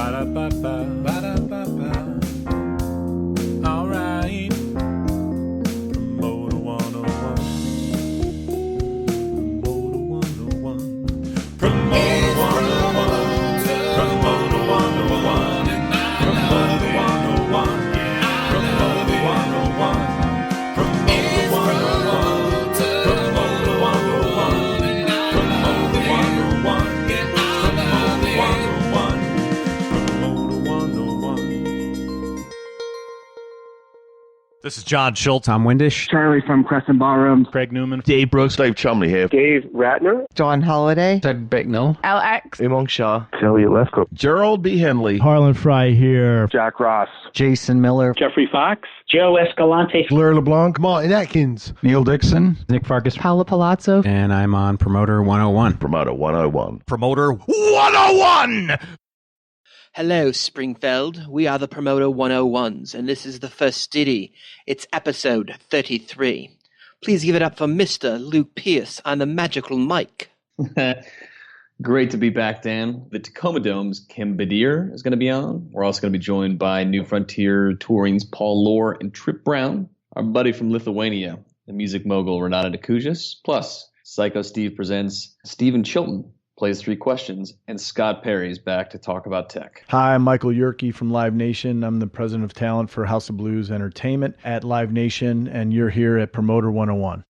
Ba-da-ba-ba, ba-da-ba-ba. All right. Promoter 101. Promoter 101. Promoter 101. Promoter 101. Promoter 101. Promoter 101. Promoter 101. Promoter 101. This is John Schultz. I'm Windish. Charlie from Crescent Ballroom. Craig Newman. Dave Brooks. Dave Chumley here. Dave Ratner. John Holiday. Ted Bicknell. LX. Imong Shah. Elliot Lefkoe. Gerald B. Henley. Harlan Fry here. Jack Ross. Jason Miller. Jeffrey Fox. Joe Escalante. Blair LeBlanc. Martin Atkins. Neil Dixon. Nick Farkas. Paula Palazzo. And I'm on Promoter 101. Promoter 101. Promoter 101! Hello, Springfield. We are the Promoter 101s, and this is the first ditty. It's episode 33. Please give it up for Mr. Luke Pierce on the magical mic. Great to be back, Dan. The Tacoma Dome's Kim Badir is going to be on. We're also going to be joined by New Frontier Touring's Paul Lohr and Trip Brown, our buddy from Lithuania, the music mogul Renata Dekujas. Plus, Psycho Steve presents Stephen Chilton plays 3 questions, and Scott Perry's back to talk about tech. Hi, I'm Michael Yerke from Live Nation. I'm the president of talent for House of Blues Entertainment at Live Nation, and you're here at Promoter 101.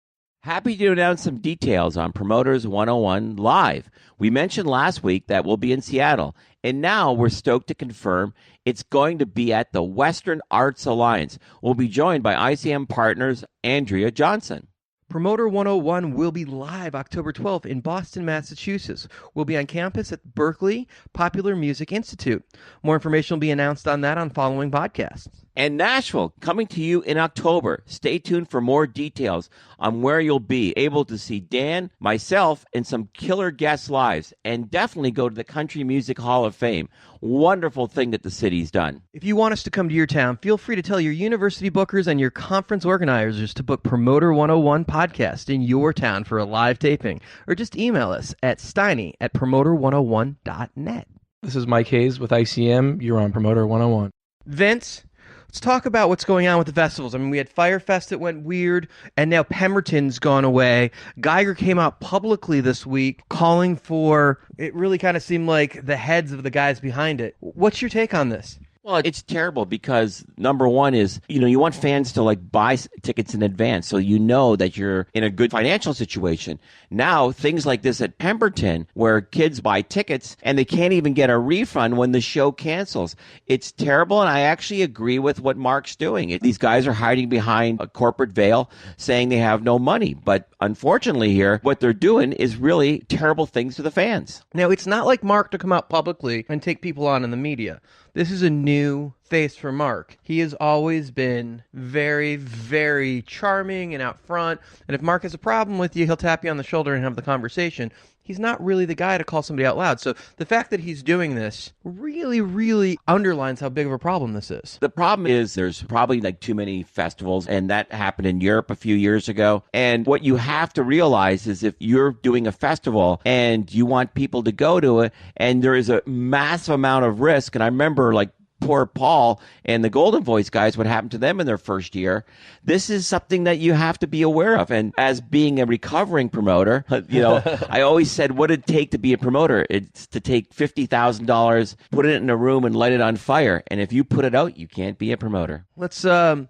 Happy to announce some details on Promoters 101 Live. We mentioned last week that we'll be in Seattle, and now we're stoked to confirm it's going to be at the Western Arts Alliance. We'll be joined by ICM Partners Andrea Johnson. Promoter 101 will be live October 12th in Boston, Massachusetts. We'll be on campus at Berklee Popular Music Institute. More information will be announced on that on following podcasts. And Nashville, coming to you in October. Stay tuned for more details on where you'll be able to see Dan, myself, and some killer guest lives. And definitely go to the Country Music Hall of Fame. Wonderful thing that the city's done. If you want us to come to your town, feel free to tell your university bookers and your conference organizers to book Promoter 101 Podcast in your town for a live taping. Or just email us at steiny@promoter101.net. This is Mike Hayes with ICM. You're on Promoter 101. Vince, let's talk about what's going on with the festivals. I mean, we had Firefest that went weird, and now Pemberton's gone away. Geiger came out publicly this week calling for, it really kind of seemed like the heads of the guys behind it. What's your take on this? Well, it's terrible because number one is, you want fans to buy tickets in advance so you know that you're in a good financial situation. Now, things like this at Pemberton where kids buy tickets and they can't even get a refund when the show cancels. It's terrible, and I actually agree with what Mark's doing. These guys are hiding behind a corporate veil saying they have no money. But unfortunately here, what they're doing is really terrible things to the fans. Now, it's not like Mark to come out publicly and take people on in the media. This is a new face for Mark. He has always been very, very charming and out front. And if Mark has a problem with you, he'll tap you on the shoulder and have the conversation. He's not really the guy to call somebody out loud. So the fact that he's doing this really, really underlines how big of a problem this is. The problem is there's probably too many festivals, and that happened in Europe a few years ago. And what you have to realize is if you're doing a festival and you want people to go to it, and there is a massive amount of risk, and I remember poor Paul and the Golden Voice guys, what happened to them in their first year. This is something that you have to be aware of. And as being a recovering promoter, I always said, what did it take to be a promoter? It's to take $50,000, put it in a room and light it on fire. And if you put it out, you can't be a promoter. Let's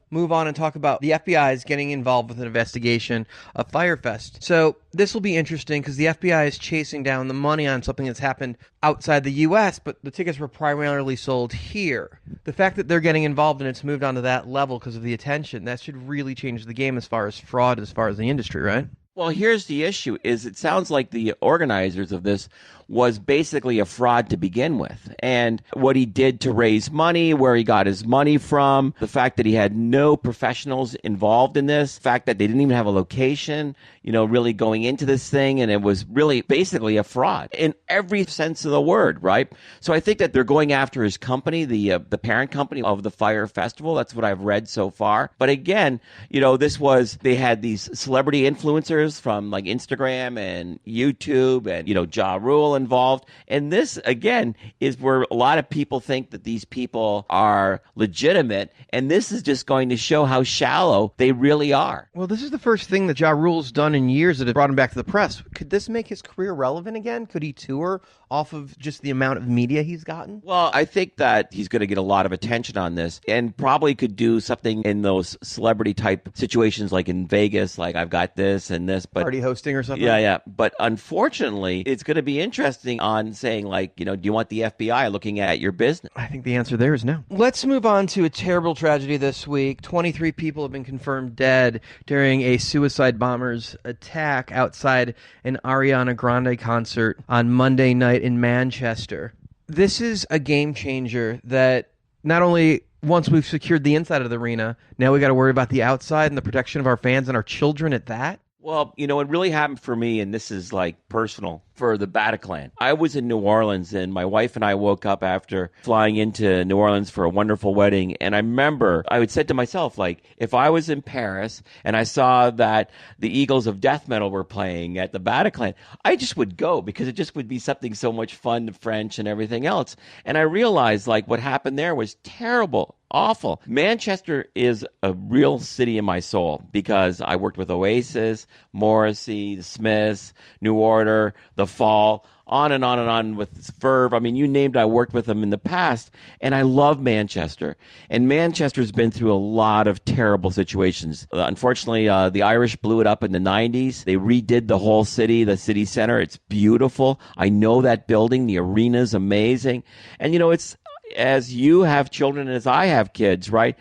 move on and talk about the FBI is getting involved with an investigation of Firefest. So this will be interesting because the FBI is chasing down the money on something that's happened outside the U.S., but the tickets were primarily sold here. The fact that they're getting involved and it's moved on to that level because of the attention, that should really change the game as far as fraud, as far as the industry, right? Well, here's the issue, is it sounds like the organizers of this was basically a fraud to begin with. And what he did to raise money, where he got his money from, the fact that he had no professionals involved in this, the fact that they didn't even have a location, really going into this thing, and it was really basically a fraud in every sense of the word, right? So I think that they're going after his company, the parent company of the Fire Festival. That's what I've read so far. But again, they had these celebrity influencers from Instagram and YouTube and, Ja Rule involved. And this, again, is where a lot of people think that these people are legitimate. And this is just going to show how shallow they really are. Well, this is the first thing that Ja Rule's done in years that has brought him back to the press. Could this make his career relevant again? Could he tour off of just the amount of media he's gotten? Well, I think that he's going to get a lot of attention on this and probably could do something in those celebrity type situations like in Vegas, like I've got this and this. But Party hosting or something? Yeah. But unfortunately, it's going to be interesting on saying like, do you want the FBI looking at your business? I think the answer there is no. Let's move on to a terrible tragedy this week. 23 people have been confirmed dead during a suicide bomber's attack outside an Ariana Grande concert on Monday night in Manchester. This is a game changer that not only once we've secured the inside of the arena, now we got to worry about the outside and the protection of our fans and our children at that. Well, it really happened for me, and this is like personal, for the Bataclan. I was in New Orleans, and my wife and I woke up after flying into New Orleans for a wonderful wedding. And I remember I would said to myself, like, if I was in Paris and I saw that the Eagles of Death Metal were playing at the Bataclan, I just would go because it just would be something so much fun, the French and everything else. And I realized, like, what happened there was terrible. Awful. Manchester is a real city in my soul because I worked with Oasis, Morrissey, the Smiths, New Order, The Fall, on and on and on with Verve. I mean, you named it, I worked with them in the past, and I love Manchester. And Manchester's been through a lot of terrible situations. Unfortunately, the Irish blew it up in the 90s. They redid the whole city, the city center. It's beautiful. I know that building. The arena's amazing. And, it's as you have children, as I have kids, right?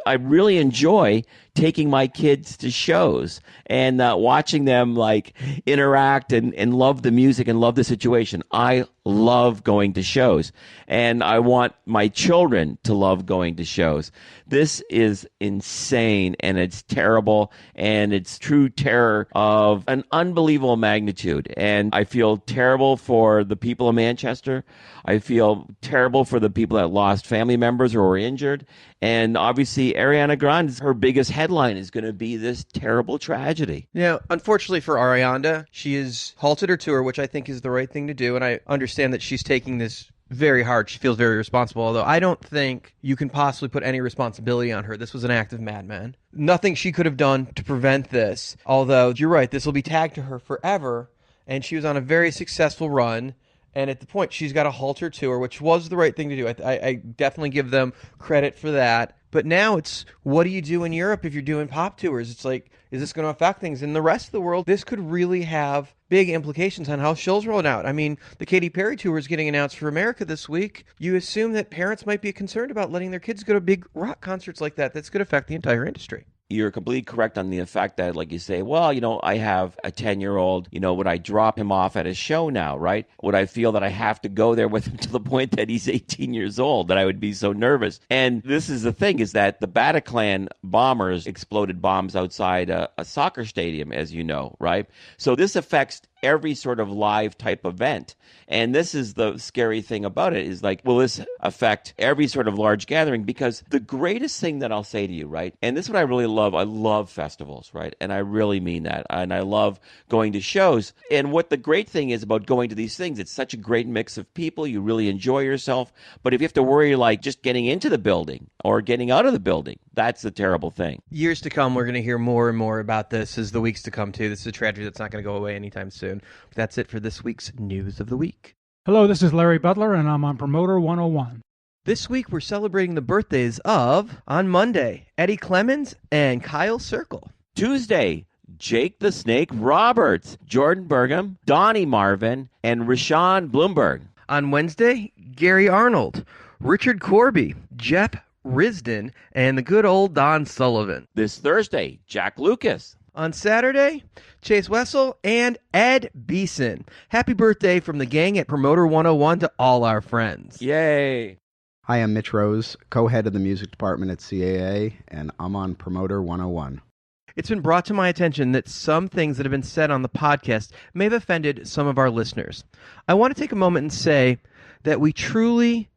I really enjoy taking my kids to shows and watching them like interact and love the music and love the situation. I love going to shows, and I want my children to love going to shows. This is insane, and it's terrible, and it's true terror of an unbelievable magnitude. And I feel terrible for the people of Manchester. I feel terrible for the people that lost family members or were injured. And obviously, Ariana Grande, her biggest headline is going to be this terrible tragedy. Yeah, unfortunately for Ariana, she has halted her tour, which I think is the right thing to do. And I understand that she's taking this very hard. She feels very responsible, although I don't think you can possibly put any responsibility on her. This was an act of madman. Nothing she could have done to prevent this, although you're right, this will be tagged to her forever. And she was on a very successful run. And at the point, she's got to halt her tour, which was the right thing to do. I definitely give them credit for that. But now it's, what do you do in Europe if you're doing pop tours? It's like, is this going to affect things? In the rest of the world, this could really have big implications on how shows roll out. I mean, the Katy Perry tour is getting announced for America this week. You assume that parents might be concerned about letting their kids go to big rock concerts like that. That's going to affect the entire industry. You're completely correct on the fact that, like you say, well, I have a 10-year-old, would I drop him off at a show now, right? Would I feel that I have to go there with him to the point that he's 18 years old, that I would be so nervous? And this is the thing, is that the Bataclan bombers exploded bombs outside a soccer stadium, as you know, right? So this affects every sort of live type event. And this is the scary thing about it, is like, will this affect every sort of large gathering? Because the greatest thing that I'll say to you, right, and this is what I really love, I love festivals, right? And I really mean that. And I love going to shows. And what the great thing is about going to these things, it's such a great mix of people. You really enjoy yourself. But if you have to worry like just getting into the building or getting out of the building, that's the terrible thing. Years to come, we're going to hear more and more about this as the weeks to come, too. This is a tragedy that's not going to go away anytime soon. But that's it for this week's News of the Week. Hello, this is Larry Butler, and I'm on Promoter 101. This week, we're celebrating the birthdays of, on Monday, Eddie Clemens and Kyle Circle. Tuesday, Jake the Snake Roberts, Jordan Burgum, Donnie Marvin, and Rashawn Bloomberg. On Wednesday, Gary Arnold, Richard Corby, Jeff Risden, and the good old Don Sullivan. This Thursday, Jack Lucas. On Saturday, Chase Wessel and Ed Beeson. Happy birthday from the gang at Promoter 101 to all our friends. Yay. Hi, I'm Mitch Rose, co-head of the music department at CAA, and I'm on Promoter 101. It's been brought to my attention that some things that have been said on the podcast may have offended some of our listeners. I want to take a moment and say that we truly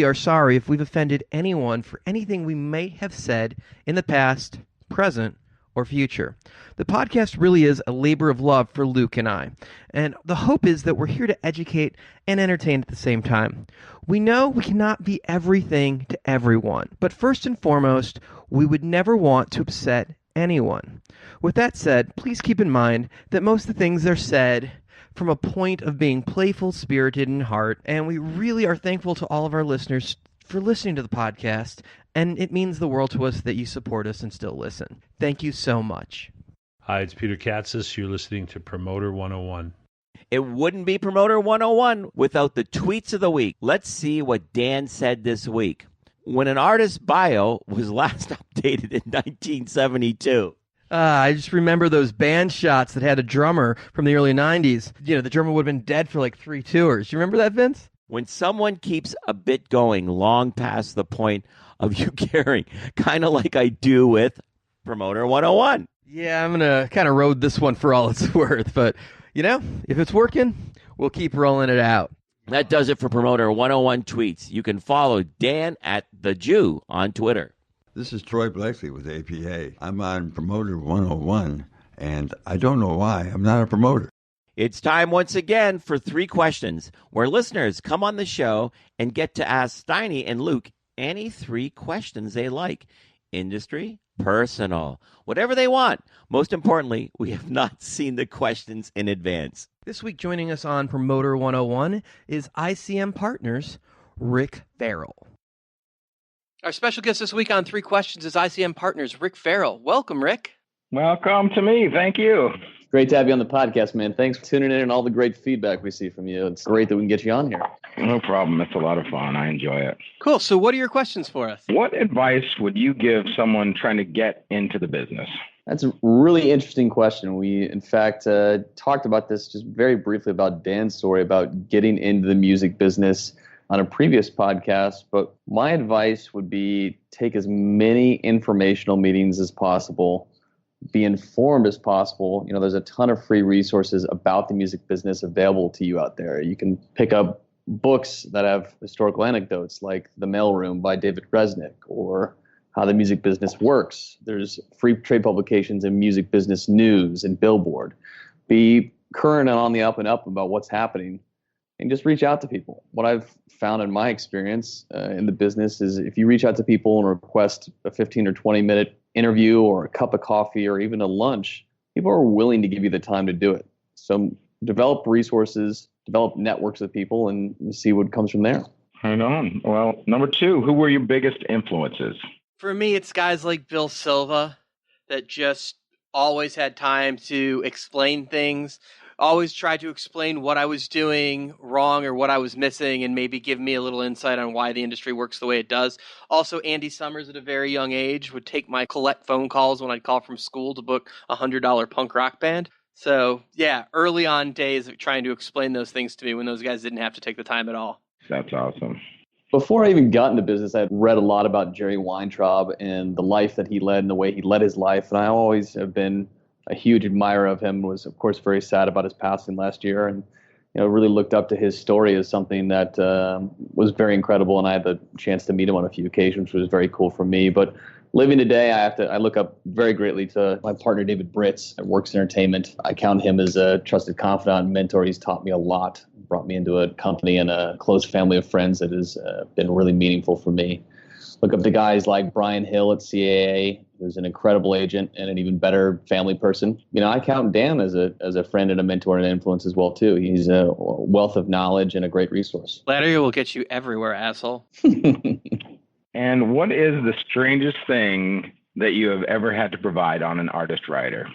are sorry if we've offended anyone for anything we may have said in the past, present, or future. The podcast really is a labor of love for Luke and I, and the hope is that we're here to educate and entertain at the same time. We know we cannot be everything to everyone, but first and foremost, we would never want to upset anyone. With that said, please keep in mind that most of the things are said from a point of being playful, spirited, and heart, and we really are thankful to all of our listeners for listening to the podcast, and it means the world to us that you support us and still listen. Thank you so much. Hi, it's Peter Katzis. You're listening to Promoter 101. It wouldn't be Promoter 101 without the tweets of the week. Let's see what Dan said this week. When an artist's bio was last updated in 1972. I just remember those band shots that had a drummer from the early 90s. You know, the drummer would have been dead for like 3 tours. You remember that, Vince? When someone keeps a bit going long past the point of you caring, kind of like I do with Promoter 101. Yeah, I'm going to kind of road this one for all it's worth. But, you know, if it's working, we'll keep rolling it out. That does it for Promoter 101 tweets. You can follow Dan at The Jew on Twitter. This is Troy Blakely with APA. I'm on Promoter 101, and I don't know why. I'm not a promoter. It's time once again for 3 questions, where listeners come on the show and get to ask Steiny and Luke any 3 questions they like. Industry, personal, whatever they want. Most importantly, we have not seen the questions in advance. This week joining us on Promoter 101 is ICM Partners Rick Farrell. Our special guest this week on 3 Questions is ICM Partners Rick Farrell. Welcome, Rick. Welcome to me. Thank you. Great to have you on the podcast, man. Thanks for tuning in and all the great feedback we see from you. It's great that we can get you on here. No problem. It's a lot of fun. I enjoy it. Cool. So what are your questions for us? What advice would you give someone trying to get into the business? That's a really interesting question. We, in fact, talked about this just very briefly about Dan's story about getting into the music business on a previous podcast, but my advice would be take as many informational meetings as possible, be informed as possible. You know, there's a ton of free resources about the music business available to you out there. You can pick up books that have historical anecdotes like The Mailroom by David Resnick or How the Music Business Works. There's free trade publications in music business news and Billboard. Be current and on the up and up about what's happening. And just reach out to people. What I've found in my experience in the business is if you reach out to people and request a 15 or 20 minute interview or a cup of coffee or even a lunch, people are willing to give you the time to do it. So develop resources, develop networks of people, and see what comes from there. Right on. Well, number 2, who were your biggest influences? For me, it's guys like Bill Silva that just always had time to explain things. Always tried to explain what I was doing wrong or what I was missing and maybe give me a little insight on why the industry works the way it does. Also, Andy Summers at a very young age would take my collect phone calls when I'd call from school to book a $100 punk rock band. So, yeah, early on days of trying to explain those things to me when those guys didn't have to take the time at all. That's awesome. Before I even got into business, I had read a lot about Jerry Weintraub and the life that he led and the way he led his life. And I always have been a huge admirer of him. Was, of course, very sad about his passing last year, and really looked up to his story as something that was very incredible. And I had the chance to meet him on a few occasions, which was very cool for me. But living today, I look up very greatly to my partner David Britz at Works Entertainment. I count him as a trusted confidant and mentor. He's taught me a lot, brought me into a company and a close family of friends that has been really meaningful for me. Look up to guys like Brian Hill at CAA, who's an incredible agent and an even better family person. I count Dan as a friend and a mentor and an influence as well, too. He's a wealth of knowledge and a great resource. Flattery will get you everywhere, asshole. And what is the strangest thing that you have ever had to provide on an artist rider?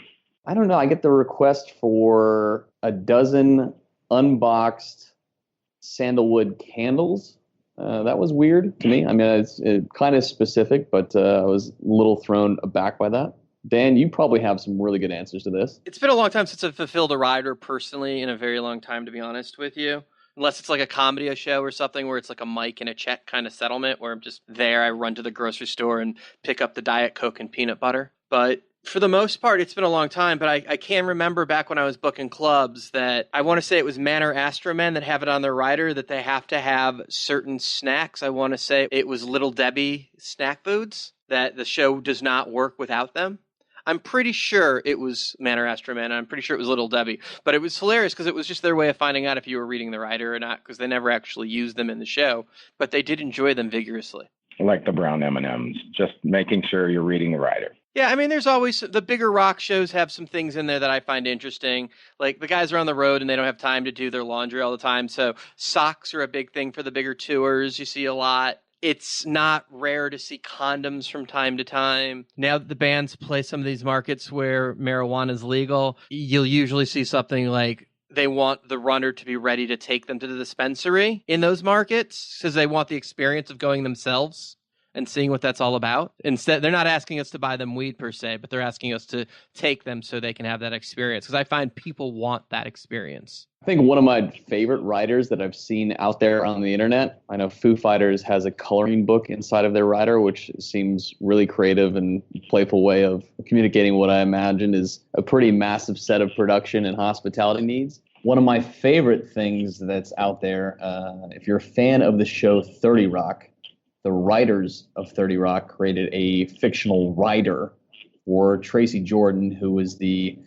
I don't know. I get the request for a dozen unboxed sandalwood candles. That was weird to me. I mean, it's kind of specific, but I was a little thrown aback by that. Dan, you probably have some really good answers to this. It's been a long time since I've fulfilled a rider personally, in a very long time, to be honest with you. Unless it's like a comedy show or something where it's like a mic and a check kind of settlement where I'm just there. I run to the grocery store and pick up the Diet Coke and peanut butter. But for the most part, it's been a long time, but I can remember back when I was booking clubs that I want to say it was Manor Astromen that have it on their rider that they have to have certain snacks. I want to say it was Little Debbie snack foods, that the show does not work without them. I'm pretty sure it was Man or Astro Man, and I'm pretty sure it was Little Debbie. But it was hilarious because it was just their way of finding out if you were reading the writer or not, because they never actually used them in the show, but they did enjoy them vigorously. Like the brown M&Ms, just making sure you're reading the writer. Yeah, I mean, there's always the bigger rock shows have some things in there that I find interesting. Like the guys are on the road and they don't have time to do their laundry all the time. So socks are a big thing for the bigger tours. You see a lot. It's not rare to see condoms from time to time. Now that the bands play some of these markets where marijuana is legal, you'll usually see something like they want the runner to be ready to take them to the dispensary in those markets because they want the experience of going themselves and seeing what that's all about. Instead, they're not asking us to buy them weed per se, but they're asking us to take them so they can have that experience. Because I find people want that experience. I think one of my favorite writers that I've seen out there on the internet, I know Foo Fighters has a coloring book inside of their writer, which seems really creative and playful way of communicating what I imagine is a pretty massive set of production and hospitality needs. One of my favorite things that's out there, if you're a fan of the show 30 Rock, the writers of 30 Rock created a fictional writer for Tracy Jordan, who was the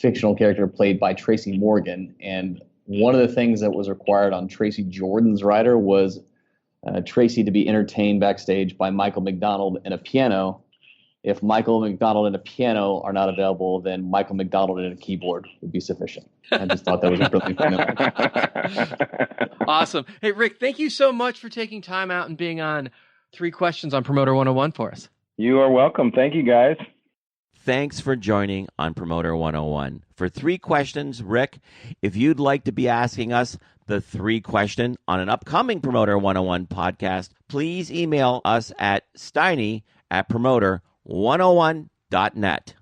fictional character played by Tracy Morgan. And one of the things that was required on Tracy Jordan's writer was Tracy to be entertained backstage by Michael McDonald and a piano. If Michael McDonald and a piano are not available, then Michael McDonald and a keyboard would be sufficient. I just thought that was a brilliant thing. Awesome. Hey, Rick, thank you so much for taking time out and being on 3 Questions on Promoter 101 for us. You are welcome. Thank you, guys. Thanks for joining on Promoter 101. For 3 questions, Rick, if you'd like to be asking us the 3 question on an upcoming Promoter 101 podcast, please email us at steiny@promoter101.net.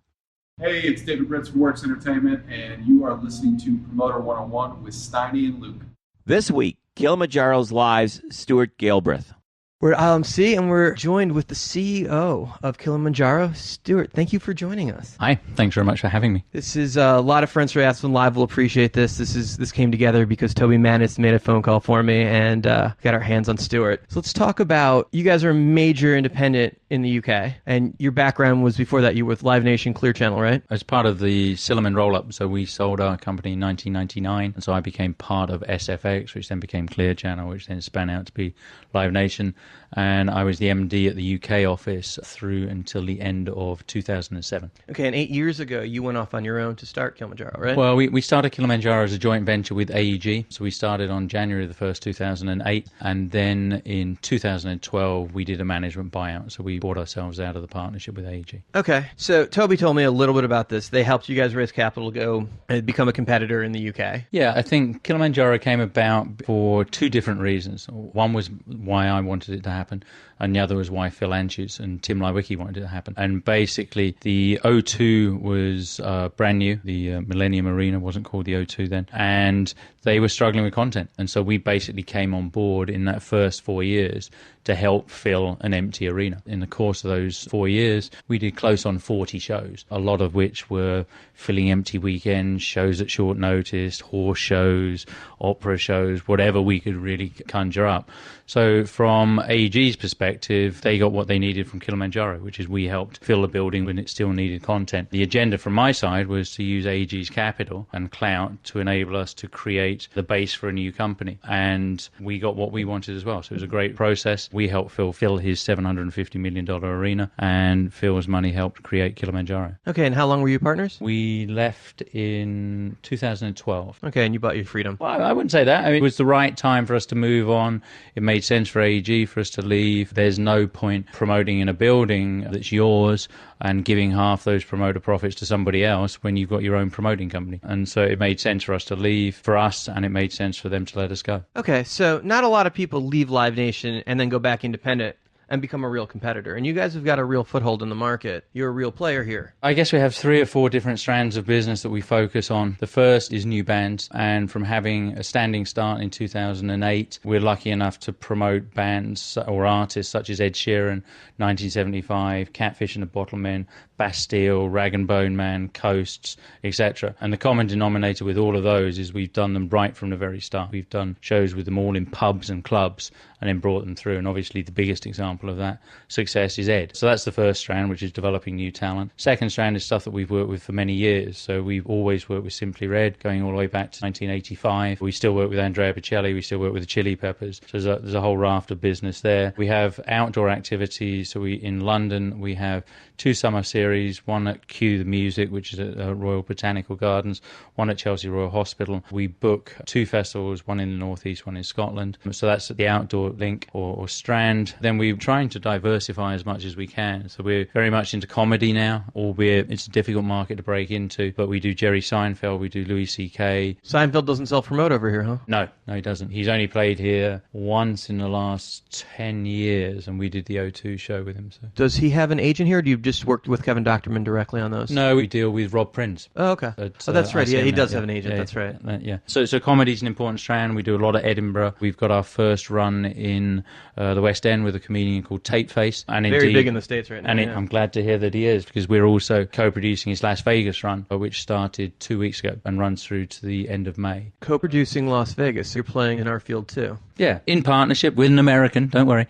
Hey, it's David Britz from Works Entertainment, and you are listening to Promoter 101 with Steiny and Luke. This week, Kilimanjaro's Live's Stuart Galbraith. We're at ILMC, and we're joined with the CEO of Kilimanjaro, Stuart. Thank you for joining us. Hi, thanks very much for having me. This is a lot of friends for Aspen Live will appreciate this. This came together because Toby Manis made a phone call for me and got our hands on Stuart. So let's talk about, you guys are a major independent in the UK, and your background was before that you were with Live Nation Clear Channel, right? As part of the Silliman roll-up, so we sold our company in 1999, and so I became part of SFX, which then became Clear Channel, which then span out to be Live Nation. And I was the MD at the UK office through until the end of 2007. Okay, and 8 years ago, you went off on your own to start Kilimanjaro, right? Well, we started Kilimanjaro as a joint venture with AEG. So we started on January the 1st, 2008. And then in 2012, we did a management buyout. So we bought ourselves out of the partnership with AEG. Okay, so Toby told me a little bit about this. They helped you guys raise capital to go and become a competitor in the UK. Yeah, I think Kilimanjaro came about for 2 different reasons. One was why I wanted it to happen, and the other was why Phil Anschutz and Tim Lewicki wanted it to happen. And basically, the O2 was brand new. The Millennium Arena wasn't called the O2 then. And they were struggling with content. And so we basically came on board in that first 4 years to help fill an empty arena. In the course of those 4 years, we did close on 40 shows, a lot of which were filling empty weekends, shows at short notice, horse shows, opera shows, whatever we could really conjure up. So from AEG's perspective, they got what they needed from Kilimanjaro, which is we helped fill the building when it still needed content. The agenda from my side was to use AEG's capital and clout to enable us to create the base for a new company. And we got what we wanted as well. So it was a great process. We helped Phil fill his $750 million arena, and Phil's money helped create Kilimanjaro. Okay, and how long were you partners? We left in 2012. Okay, and you bought your freedom. Well, I wouldn't say that. I mean, it was the right time for us to move on. It made sense for AEG for us to leave. There's no point promoting in a building that's yours and giving half those promoter profits to somebody else when you've got your own promoting company. And so it made sense for us to leave for us, and it made sense for them to let us go. Okay, so not a lot of people leave Live Nation and then go back independent and become a real competitor. And you guys have got a real foothold in the market. You're a real player here. I guess we have 3 or 4 different strands of business that we focus on. The first is new bands, and from having a standing start in 2008, we're lucky enough to promote bands or artists such as Ed Sheeran, 1975, Catfish and the Bottlemen, Bastille, Rag and Bone Man, Coasts, etc. And the common denominator with all of those is we've done them right from the very start. We've done shows with them all in pubs and clubs and then brought them through. And obviously the biggest example example of that success is Ed. So that's the first strand, which is developing new talent. Second strand is stuff that we've worked with for many years. So we've always worked with Simply Red, going all the way back to 1985. We still work with Andrea Bocelli. We still work with the Chili Peppers. So there's a whole raft of business there. We have outdoor activities. So in London, we have 2 summer series, one at Cue the Music, which is at Royal Botanical Gardens, one at Chelsea Royal Hospital. We book 2 festivals, one in the Northeast, one in Scotland. So that's the outdoor link or strand. Then we're trying to diversify as much as we can. So we're very much into comedy now, albeit it's a difficult market to break into. But we do Jerry Seinfeld, we do Louis C.K. Seinfeld doesn't self-promote over here, huh? No, he doesn't. He's only played here once in the last 10 years, and we did the O2 show with him. So. Does he have an agent here, or do you just work with Kevin Doctorman directly on those? No, we deal with Rob Prince. Oh, okay. That's right. Yeah, he does have an agent. That's right. Yeah. So comedy's an important strand. We do a lot of Edinburgh. We've got our first run in the West End with a comedian called Tapeface. And very indeed, big in the States right now. And I'm glad to hear that he is, because we're also co-producing his Las Vegas run, which started 2 weeks ago and runs through to the end of May. Co-producing Las Vegas. You're playing in our field too. Yeah, in partnership with an American. Don't worry.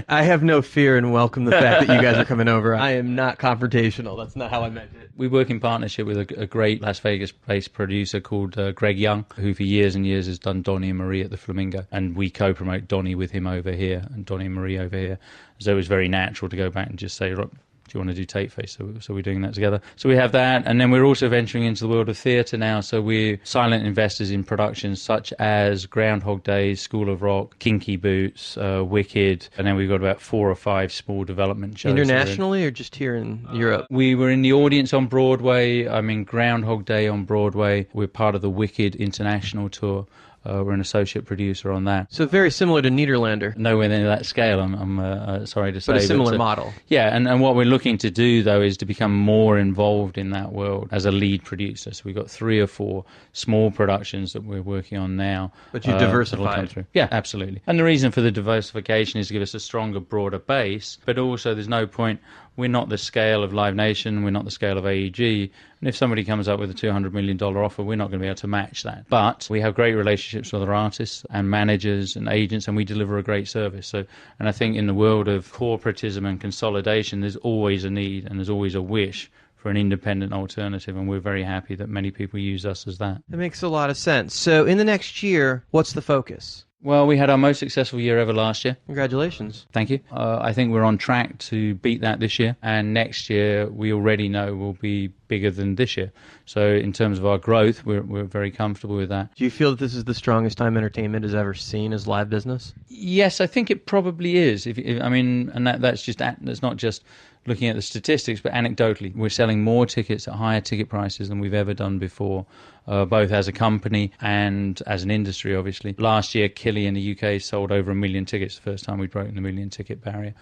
I have no fear and welcome the fact that you guys are coming over. I am not confrontational. That's not how I meant it. We work in partnership with a great Las Vegas-based producer called Greg Young, who for years and years has done Donnie and Marie at the Flamingo. And we co-promote Donnie with him over here and Donnie and Marie over here. So it was very natural to go back and just say, look, do you want to do Tapeface? So we're doing that together. So we have that, and then we're also venturing into the world of theatre now. So we're silent investors in productions such as Groundhog Day, School of Rock, Kinky Boots, Wicked, and then we've got about 4 or 5 small development shows. Internationally or just here in Europe? We were in the audience on Broadway. I'm in Groundhog Day on Broadway. We're part of the Wicked International Tour. We're an associate producer on that. So very similar to Nederlander. Nowhere near that scale, I'm sorry to say. But a similar model. Yeah, and what we're looking to do, though, is to become more involved in that world as a lead producer. So we've got 3 or 4 small productions that we're working on now. But you diversified. Yeah, absolutely. And the reason for the diversification is to give us a stronger, broader base, but also there's no point. We're not the scale of Live Nation. We're not the scale of AEG. And if somebody comes up with a $200 million offer, we're not going to be able to match that. But we have great relationships with other artists and managers and agents, and we deliver a great service. So, and I think in the world of corporatism and consolidation, there's always a need and there's always a wish for an independent alternative, and we're very happy that many people use us as that. That makes a lot of sense. So in the next year, what's the focus? Well, we had our most successful year ever last year. Congratulations. Thank you. I think we're on track to beat that this year. And next year, we already know will be bigger than this year. So in terms of our growth, we're very comfortable with that. Do you feel that this is the strongest time entertainment has ever seen as live business? Yes, I think it probably is. That's not just looking at the statistics, but anecdotally, we're selling more tickets at higher ticket prices than we've ever done before, both as a company and as an industry, obviously. Last year, Kili in the UK sold over 1 million tickets, the first time we'd broken the 1 million ticket barrier,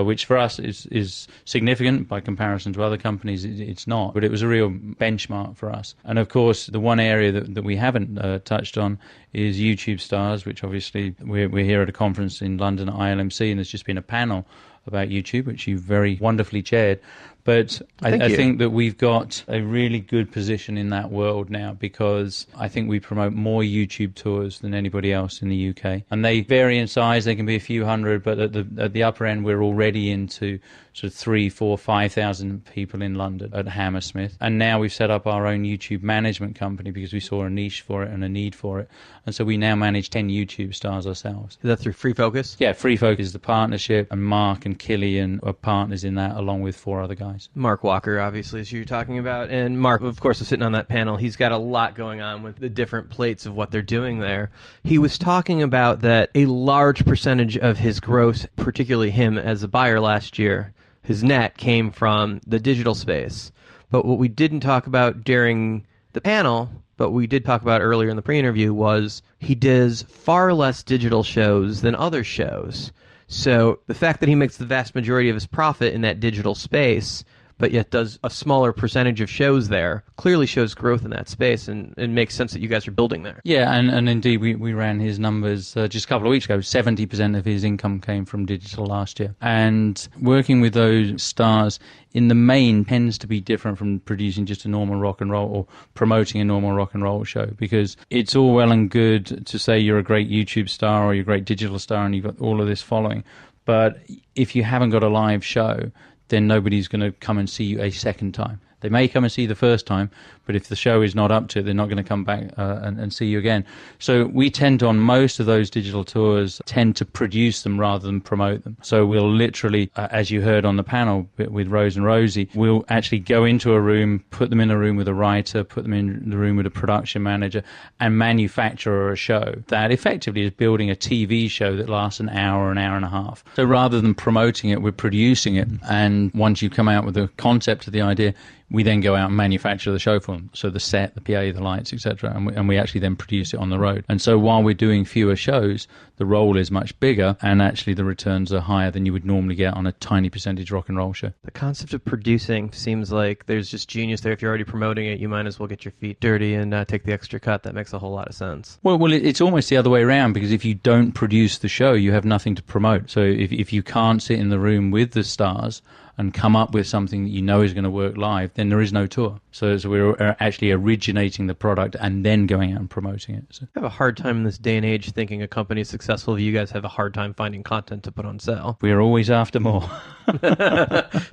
which for us is significant by comparison to other companies. It's not, but it was a real benchmark for us. And of course, the one area that we haven't touched on is YouTube stars, which obviously we're here at a conference in London at ILMC, and there's just been a panel about YouTube, which you very wonderfully chaired. But I think that we've got a really good position in that world now, because I think we promote more YouTube tours than anybody else in the UK. And they vary in size. They can be a few hundred, but at the upper end, we're already into sort of 3,000, 4,000, 5,000 people in London at Hammersmith. And now we've set up our own YouTube management company because we saw a niche for it and a need for it. And so we now manage 10 YouTube stars ourselves. Is that through Free Focus? Yeah, Free Focus is the partnership, and Mark and Kilian are partners in that, along with 4 other guys. Mark Walker, obviously, as you're talking about. And Mark, of course, is sitting on that panel. He's got a lot going on with the different plates of what they're doing there. He was talking about that a large percentage of his gross, particularly him as a buyer last year, his net came from the digital space. But what we didn't talk about during the panel, but we did talk about earlier in the pre-interview, was he does far less digital shows than other shows. So the fact that he makes the vast majority of his profit in that digital space, but yet does a smaller percentage of shows there, clearly shows growth in that space, and it makes sense that you guys are building there. Yeah, and indeed, we ran his numbers just a couple of weeks ago. 70% of his income came from digital last year. And working with those stars in the main tends to be different from producing just a normal rock and roll or promoting a normal rock and roll show, because it's all well and good to say you're a great YouTube star or you're a great digital star and you've got all of this following. But if you haven't got a live show, then nobody's going to come and see you a second time. They may come and see you the first time, but if the show is not up to it, they're not going to come back and see you again. So we tend to, on most of those digital tours, tend to produce them rather than promote them. So we'll literally, as you heard on the panel with Rose and Rosie, we'll actually go into a room, put them in a room with a writer, put them in the room with a production manager, and manufacture a show that effectively is building a TV show that lasts an hour and a half. So rather than promoting it, we're producing it. And once you come out with the concept of the idea, we then go out and manufacture the show for them. So the set, the PA, the lights, etc. And we actually then produce it on the road. And so while we're doing fewer shows, the role is much bigger, and actually the returns are higher than you would normally get on a tiny percentage rock and roll show. The concept of producing seems like there's just genius there. If you're already promoting it, you might as well get your feet dirty and take the extra cut. That makes a whole lot of sense. Well, it's almost the other way around, because if you don't produce the show, you have nothing to promote. So if you can't sit in the room with the stars and come up with something that you know is going to work live, then there is no tour. So we're actually originating the product and then going out and promoting it. So. I have a hard time in this day and age thinking a company is successful if you guys have a hard time finding content to put on sale. We are always after more.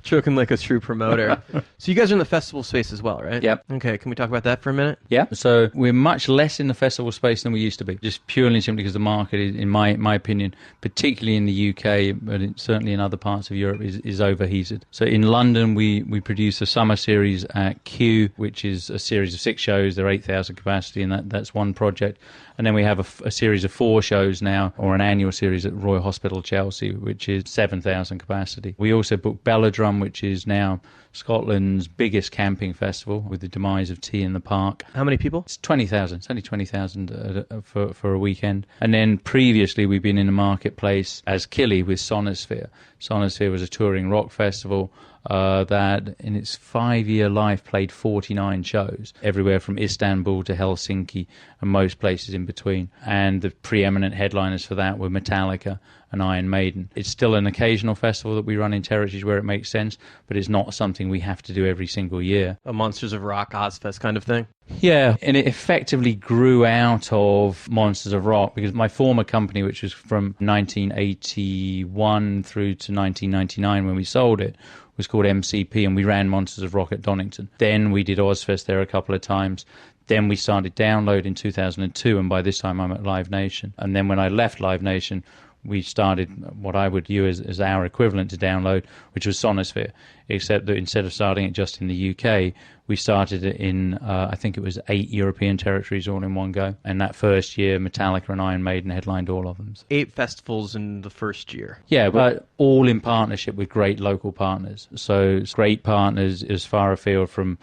Choking like a true promoter. So you guys are in the festival space as well, right? Yep. Okay, can we talk about that for a minute? Yeah. So we're much less in the festival space than we used to be, just purely and simply because the market, in my opinion, particularly in the UK, but certainly in other parts of Europe, is overheated. So in London, we produce a summer series at Q, which is a series of 6 shows. They're 8,000 capacity, and that's one project. And then we have a series of 4 shows now, or an annual series at Royal Hospital Chelsea, which is 7,000 capacity. We also book Belladrum, which is now Scotland's biggest camping festival, with the demise of Tea in the Park. How many people? It's 20,000. It's only 20,000 for a weekend. And then previously we've been in the marketplace as Kili with Sonosphere. Sonosphere was a touring rock festival that in its 5-year life played 49 shows, everywhere from Istanbul to Helsinki and most places in between. And the preeminent headliners for that were Metallica and Iron Maiden. It's still an occasional festival that we run in territories where it makes sense, but it's not something we have to do every single year. A Monsters of Rock Ozfest kind of thing? Yeah, and it effectively grew out of Monsters of Rock, because my former company, which was from 1981 through to 1999 when we sold it, was called MCP, and we ran Monsters of Rock at Donington. Then we did Ozfest there a couple of times. Then we started Download in 2002, and by this time I'm at Live Nation. And then when I left Live Nation, we started what I would view as our equivalent to Download, which was Sonosphere, except that instead of starting it just in the UK, we started it in, I think it was 8 European territories all in one go. And that first year, Metallica and Iron Maiden headlined all of them. 8 festivals in the first year. Yeah, but all in partnership with great local partners. So great partners as far afield from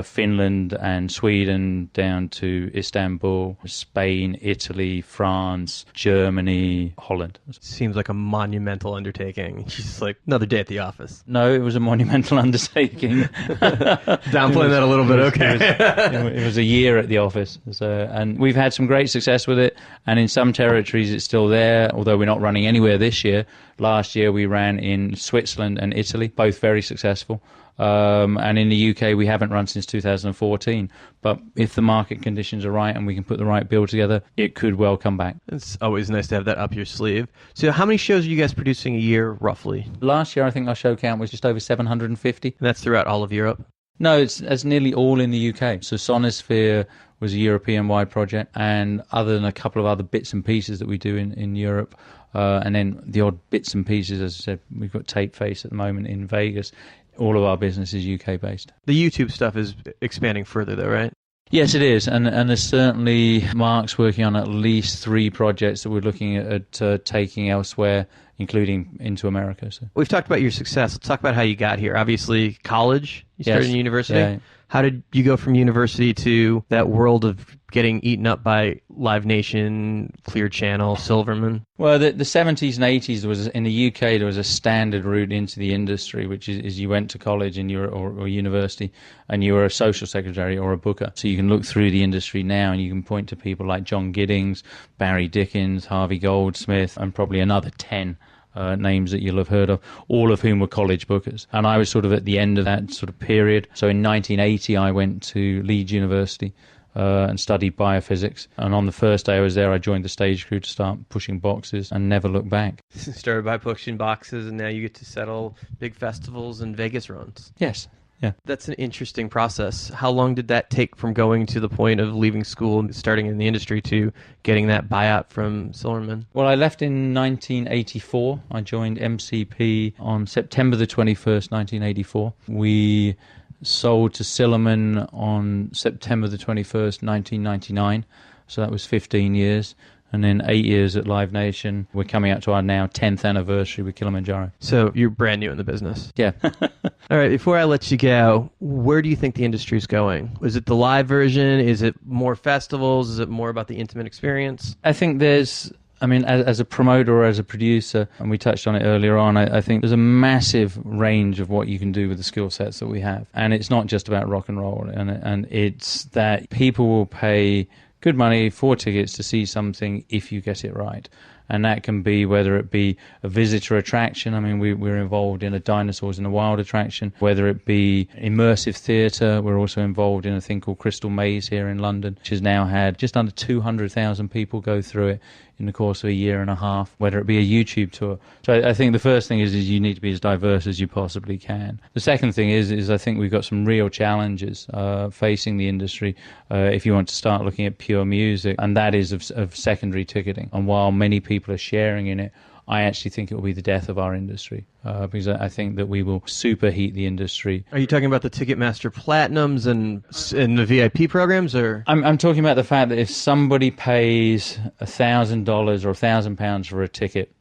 Finland and Sweden down to Istanbul, Spain, Italy, France, Germany, Holland. Seems like a monumental undertaking. Just like another day at the office. No, it was a monumental undertaking. Downplaying that a little bit, okay. It was a year at the office. So, and we've had some great success with it. And in some territories it's still there, although we're not running anywhere this year. Last year we ran in Switzerland and Italy, both very successful. And in the UK we haven't run since 2014, but if the market conditions are right and we can put the right bill together, it could well come back. It's always nice to have that up your sleeve. So how many shows are you guys producing a year roughly? Last year I think our show count was just over 750. And that's throughout all of Europe? No, it's nearly all in the UK. So Sonosphere was a European-wide project, and other than a couple of other bits and pieces that we do in Europe, and then the odd bits and pieces, as I said, we've got Tape Face at the moment in Vegas. All of our business is UK-based. The YouTube stuff is expanding further, though, right? Yes, it is. And there's certainly Mark's working on at least 3 projects that we're looking at taking elsewhere, including into America. So. We've talked about your success. Let's talk about how you got here. Obviously, college. You started in university. Yeah. How did you go from university to that world of getting eaten up by Live Nation, Clear Channel, Silverman? Well, the 70s and 80s, in the UK, there was a standard route into the industry, which is you went to college and or university, and you were a social secretary or a booker. So you can look through the industry now and you can point to people like John Giddings, Barry Dickens, Harvey Goldsmith, and probably another 10 names that you'll have heard of, all of whom were college bookers. And I was sort of at the end of that sort of period. So in 1980, I went to Leeds University and studied biophysics. And on the first day I was there, I joined the stage crew to start pushing boxes and never looked back. Started by pushing boxes, and now you get to settle big festivals and Vegas runs. Yes. Yeah. That's an interesting process. How long did that take from going to the point of leaving school and starting in the industry to getting that buyout from Silverman? Well, I left in 1984. I joined MCP on September the 21st, 1984. We sold to Silverman on September the 21st, 1999. So that was 15 years. And then 8 years at Live Nation. We're coming up to our now 10th anniversary with Kilimanjaro. So you're brand new in the business. Yeah. All right, before I let you go, where do you think the industry is going? Is it the live version? Is it more festivals? Is it more about the intimate experience? I think as a promoter or as a producer, and we touched on it earlier on, I think there's a massive range of what you can do with the skill sets that we have. And it's not just about rock and roll. And it's that people will pay good money for tickets to see something if you get it right. And that can be whether it be a visitor attraction. I mean, we're involved in a Dinosaurs in the Wild attraction. Whether it be immersive theatre, we're also involved in a thing called Crystal Maze here in London, which has now had just under 200,000 people go through it in the course of a year and a half. Whether it be a YouTube tour. So I think the first thing is you need to be as diverse as you possibly can. The second thing is I think we've got some real challenges facing the industry if you want to start looking at pure music, and that is of secondary ticketing. And while many people are sharing in it, I actually think it will be the death of our industry because I think that we will superheat the industry. Are you talking about the Ticketmaster Platinums and the VIP programs, or? I'm talking about the fact that if somebody pays $1,000 or £1,000 for a ticket,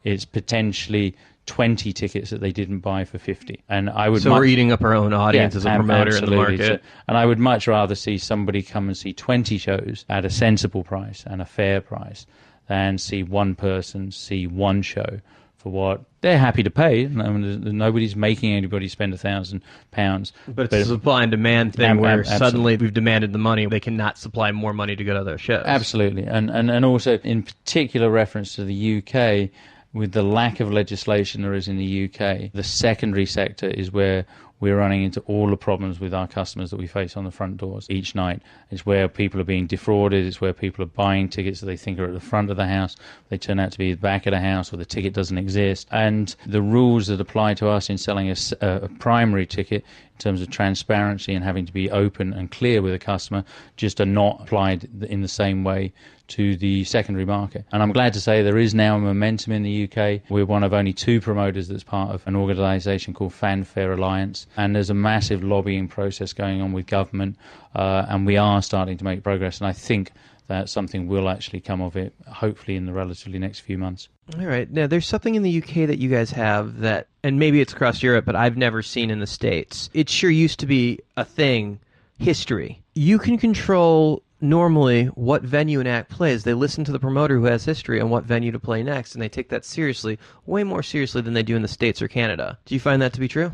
it's potentially 20 tickets that they didn't buy for 50. And I would we're eating up our own audience as a promoter in the market. So, and I would much rather see somebody come and see 20 shows at a sensible price and a fair price than see one person see one show for what they're happy to pay. I mean, nobody's making anybody spend £1,000. But it's a supply and demand thing where suddenly we've demanded the money. They cannot supply more money to go to their shows. Absolutely. And also, in particular reference to the UK, with the lack of legislation there is in the UK, the secondary sector is where we're running into all the problems with our customers that we face on the front doors each night. It's where people are being defrauded. It's where people are buying tickets that they think are at the front of the house. They turn out to be at the back of the house, or the ticket doesn't exist. And the rules that apply to us in selling a primary ticket in terms of transparency and having to be open and clear with a customer just are not applied in the same way to the secondary market. And I'm glad to say there is now a momentum in the UK. We're one of only 2 promoters that's part of an organisation called Fanfare Alliance, and there's a massive lobbying process going on with government, and we are starting to make progress, and I think that something will actually come of it, hopefully in the relatively next few months. All right. Now, there's something in the UK that you guys have that, and maybe it's across Europe, but I've never seen in the States. It sure used to be a thing, history. You can control normally what venue an act plays. They listen to the promoter who has history on what venue to play next, and they take that seriously, way more seriously than they do in the States or Canada. Do you find that to be true?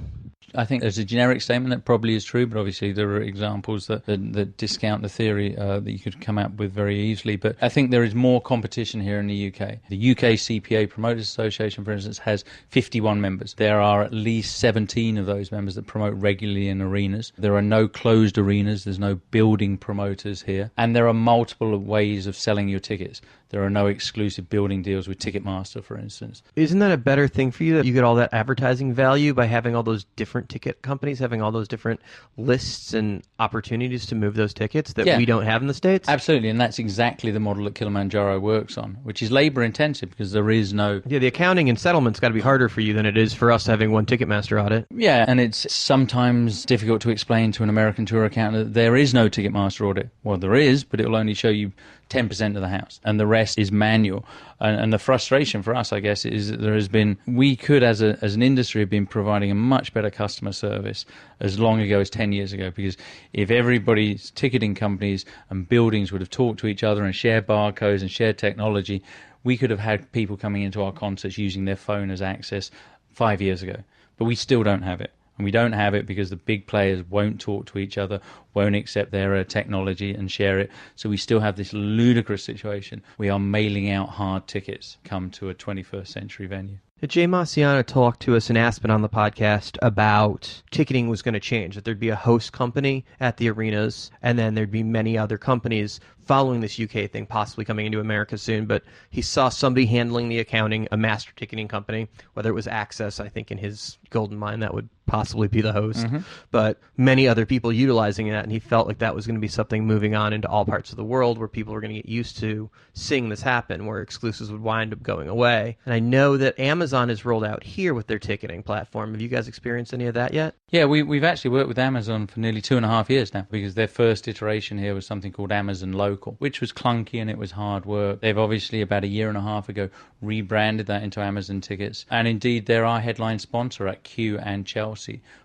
I think as a generic statement that probably is true, but obviously there are examples that discount the theory that you could come up with very easily. But I think there is more competition here in the UK. The UK CPA Promoters Association, for instance, has 51 members. There are at least 17 of those members that promote regularly in arenas. There are no closed arenas. There's no building promoters here. And there are multiple ways of selling your tickets. There are no exclusive building deals with Ticketmaster, for instance. Isn't that a better thing for you, that you get all that advertising value by having all those different ticket companies, having all those different lists and opportunities to move those tickets that we don't have in the States? Absolutely, and that's exactly the model that Kilimanjaro works on, which is labor intensive because there is no... Yeah, the accounting and settlement's got to be harder for you than it is for us having one Ticketmaster audit. Yeah, and it's sometimes difficult to explain to an American tour accountant that there is no Ticketmaster audit. Well, there is, but it will only show you 10% of the house, and the rest is manual. And the frustration for us, I guess, is that there has been, we could as an industry have been providing a much better customer service as long ago as 10 years ago, because if everybody's ticketing companies and buildings would have talked to each other and shared barcodes and shared technology, we could have had people coming into our concerts using their phone as access 5 years ago. But we still don't have it. And we don't have it because the big players won't talk to each other, won't accept their technology and share it. So we still have this ludicrous situation. We are mailing out hard tickets come to a 21st century venue. Jay Marciano talked to us in Aspen on the podcast about ticketing was going to change, that there'd be a host company at the arenas, and then there'd be many other companies following this UK thing, possibly coming into America soon. But he saw somebody handling the accounting, a master ticketing company, whether it was Access, I think in his golden mind that would possibly be the host, but many other people utilizing that, and he felt like that was going to be something moving on into all parts of the world where people were going to get used to seeing this happen, where exclusives would wind up going away. And I know that Amazon has rolled out here with their ticketing platform. Have you guys experienced any of that yet? Yeah, we've actually worked with Amazon for nearly 2.5 years now, because their first iteration here was something called Amazon Local, which was clunky and it was hard work. They've obviously about 1.5 years ago rebranded that into Amazon Tickets, and indeed they're our headline sponsor at Q and Chelsea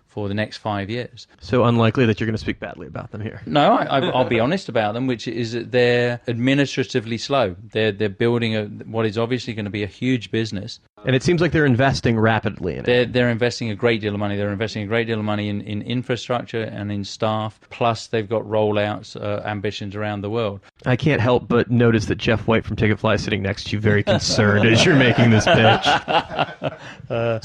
for the next 5 years. So unlikely that you're going to speak badly about them here. No, I'll be honest about them, which is that they're administratively slow. They're building what is obviously going to be a huge business. And it seems like they're investing rapidly in it. They're investing a great deal of money. They're investing a great deal of money in infrastructure and in staff. Plus, they've got rollouts, ambitions around the world. I can't help but notice that Jeff White from Ticketfly is sitting next to you, very concerned as you're making this pitch.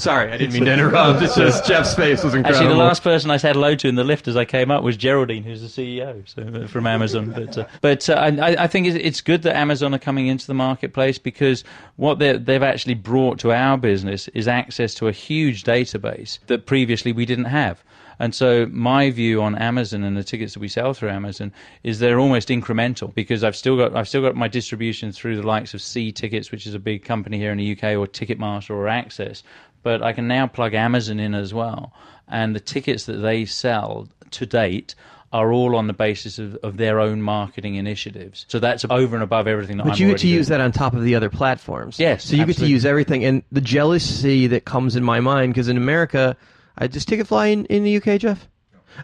Sorry, I didn't mean to interrupt. It's just Jeff's face was incredible. Actually, the last person I said hello to in the lift as I came up was Geraldine, who's the CEO from Amazon. But I think it's good that Amazon are coming into the marketplace, because what they've actually brought to our business is access to a huge database that previously we didn't have. And so my view on Amazon and the tickets that we sell through Amazon is they're almost incremental, because I've still got my distribution through the likes of C Tickets, which is a big company here in the UK, or Ticketmaster or Access. But I can now plug Amazon in as well. And the tickets that they sell to date are all on the basis of their own marketing initiatives. So that's over and above everything that I'm But you get to use doing. that on top of the other platforms. Yes, So you get to absolutely. use everything. And the jealousy that comes in my mind, because in America, does Ticketfly in the UK, Jeff?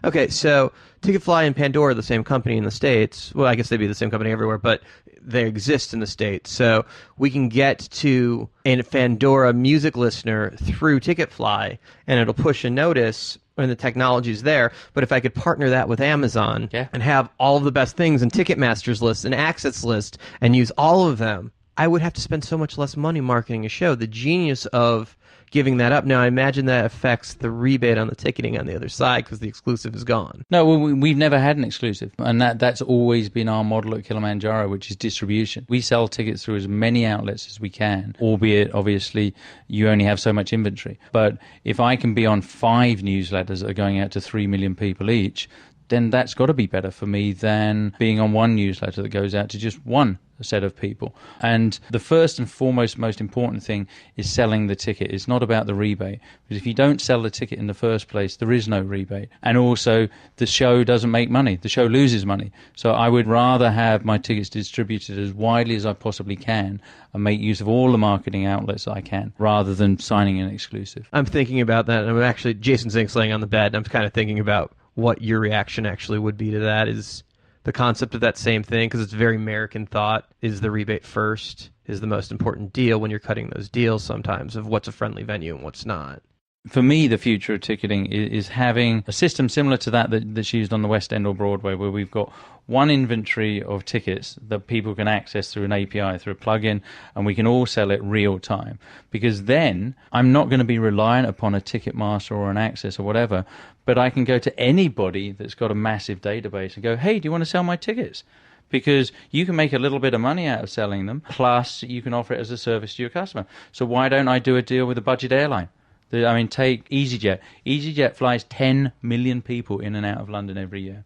Okay, so Ticketfly and Pandora are the same company in the States. Well, I guess they'd be the same company everywhere, but they exist in the States. So we can get to a Pandora music listener through Ticketfly, and it'll push a notice, and the technology's there. But if I could partner that with Amazon and have all of the best things in Ticketmaster's list and Access list and use all of them, I would have to spend so much less money marketing a show. The genius of giving that up. Now, I imagine that affects the rebate on the ticketing on the other side, because the exclusive is gone. No, well, we've never had an exclusive, and that's always been our model at Kilimanjaro, which is distribution. We sell tickets through as many outlets as we can, albeit, obviously, you only have so much inventory. But if I can be on 5 newsletters that are going out to 3 million people each, then that's got to be better for me than being on one newsletter that goes out to just one set of people. And the first and foremost, most important thing is selling the ticket. It's not about the rebate, because if you don't sell the ticket in the first place, there is no rebate. And also, the show doesn't make money. The show loses money. So I would rather have my tickets distributed as widely as I possibly can and make use of all the marketing outlets I can, rather than signing an exclusive. I'm thinking about that, and I'm actually, Jason Zink's laying on the bed, and I'm kind of thinking about what your reaction actually would be to that. Is the concept of that same thing, because it's very American thought, is the rebate first, is the most important deal when you're cutting those deals sometimes of what's a friendly venue and what's not. For me, the future of ticketing is having a system similar to that's used on the West End or Broadway, where we've got one inventory of tickets that people can access through an API, through a plugin, and we can all sell it real time. Because then I'm not going to be reliant upon a Ticketmaster or an Access or whatever, but I can go to anybody that's got a massive database and go, hey, do you want to sell my tickets? Because you can make a little bit of money out of selling them, plus you can offer it as a service to your customer. So why don't I do a deal with a budget airline? I mean, take EasyJet. EasyJet flies 10 million people in and out of London every year.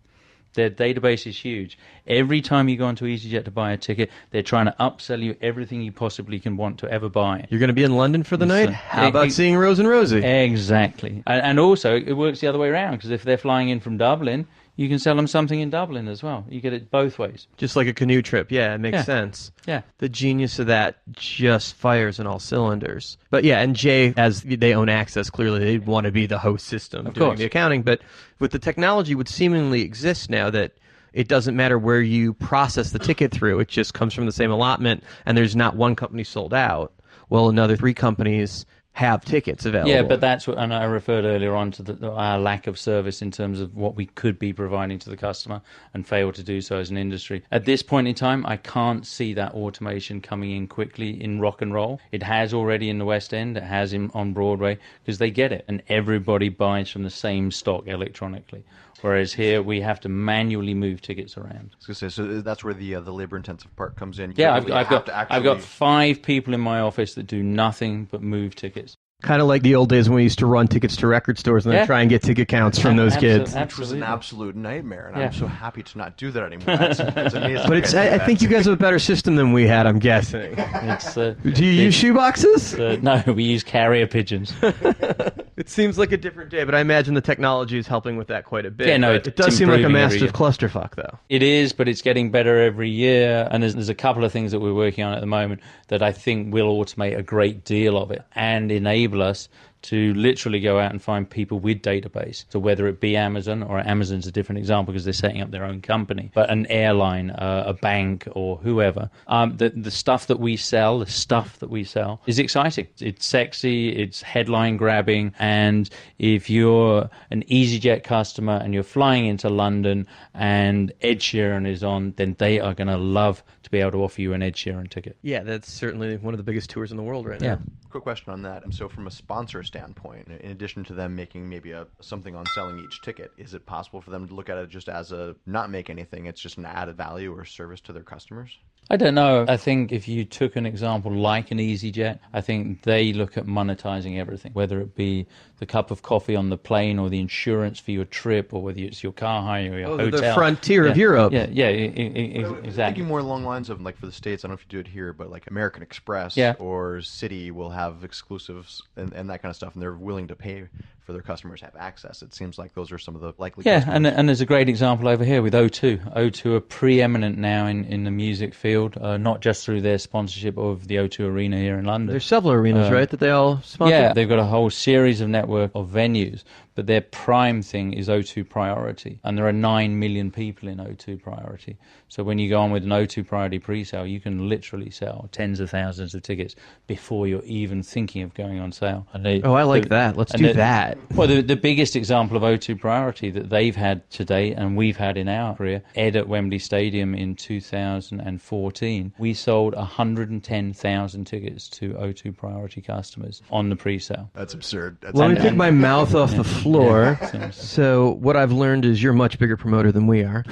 Their database is huge. Every time you go onto EasyJet to buy a ticket, they're trying to upsell you everything you possibly can want to ever buy. You're going to be in London for the night? How about seeing Rose and Rosie? Exactly. And also, it works the other way around, because if they're flying in from Dublin, you can sell them something in Dublin as well. You get it both ways. Just like a canoe trip. Yeah, it makes sense. Yeah. The genius of that just fires on all cylinders. But yeah, and Jay, as they own Access, clearly they want to be the host system doing the accounting. But with the technology would seemingly exist now that it doesn't matter where you process the ticket through. It just comes from the same allotment, and there's not one company sold out. Well, another 3 companies have tickets available. Yeah, but that's what, and I referred earlier on to our lack of service in terms of what we could be providing to the customer and fail to do so as an industry. At this point in time, I can't see that automation coming in quickly in rock and roll. It has already in the West End, it has on Broadway, because they get it, and everybody buys from the same stock electronically. Whereas here, we have to manually move tickets around. I was going to say, so that's where the labor-intensive part comes in. Yeah, I've got 5 people in my office that do nothing but move tickets. Kind of like the old days when we used to run tickets to record stores and then try and get ticket counts from those kids. Which was an absolute nightmare, and I'm so happy to not do that anymore. It's amazing. But I think you guys have a better system than we had, I'm guessing. Do you use shoeboxes? No, we use carrier pigeons. It seems like a different day, but I imagine the technology is helping with that quite a bit. Yeah, no, it does seem like a massive clusterfuck, though. It is, but it's getting better every year, and there's a couple of things that we're working on at the moment that I think will automate a great deal of it and enable us to literally go out and find people with database. So whether it be Amazon, or Amazon's a different example because they're setting up their own company, but an airline, a bank, or whoever, the stuff that we sell is exciting. It's sexy, it's headline grabbing, and if you're an EasyJet customer and you're flying into London and Ed Sheeran is on, then they are going to love to be able to offer you an Ed Sheeran ticket. Yeah, that's certainly one of the biggest tours in the world right now. Quick question on that. So from a sponsor standpoint, in addition to them making maybe something on selling each ticket, is it possible for them to look at it just as a not make anything, it's just an added value or service to their customers? I don't know. I think if you took an example like an EasyJet, I think they look at monetizing everything, whether it be the cup of coffee on the plane or the insurance for your trip or whether it's your car hire or your hotel. The frontier of Europe. Yeah, exactly. Thinking more along the lines of, like for the States, I don't know if you do it here, but like American Express or Citi will have exclusives and that kind of stuff, and they're willing to pay for their customers to have access. It seems like those are some of the likely customers. and there's a great example over here with O2. O2 are preeminent now in the music field, not just through their sponsorship of the O2 Arena here in London. There's several arenas, right, that they all sponsor? Yeah, they've got a whole series of network of venues, but their prime thing is O2 Priority, and there are 9 million people in O2 Priority. So when you go on with an O2 Priority pre-sale, you can literally sell tens of thousands of tickets before you're even thinking of going on sale. And I like that. Let's do that. Well, the biggest example of O2 Priority that they've had to date, and we've had in our career, Ed at Wembley Stadium in 2014, we sold 110,000 tickets to O2 Priority customers on the pre-sale. That's absurd. Let me take my mouth off the floor. So what I've learned is you're a much bigger promoter than we are.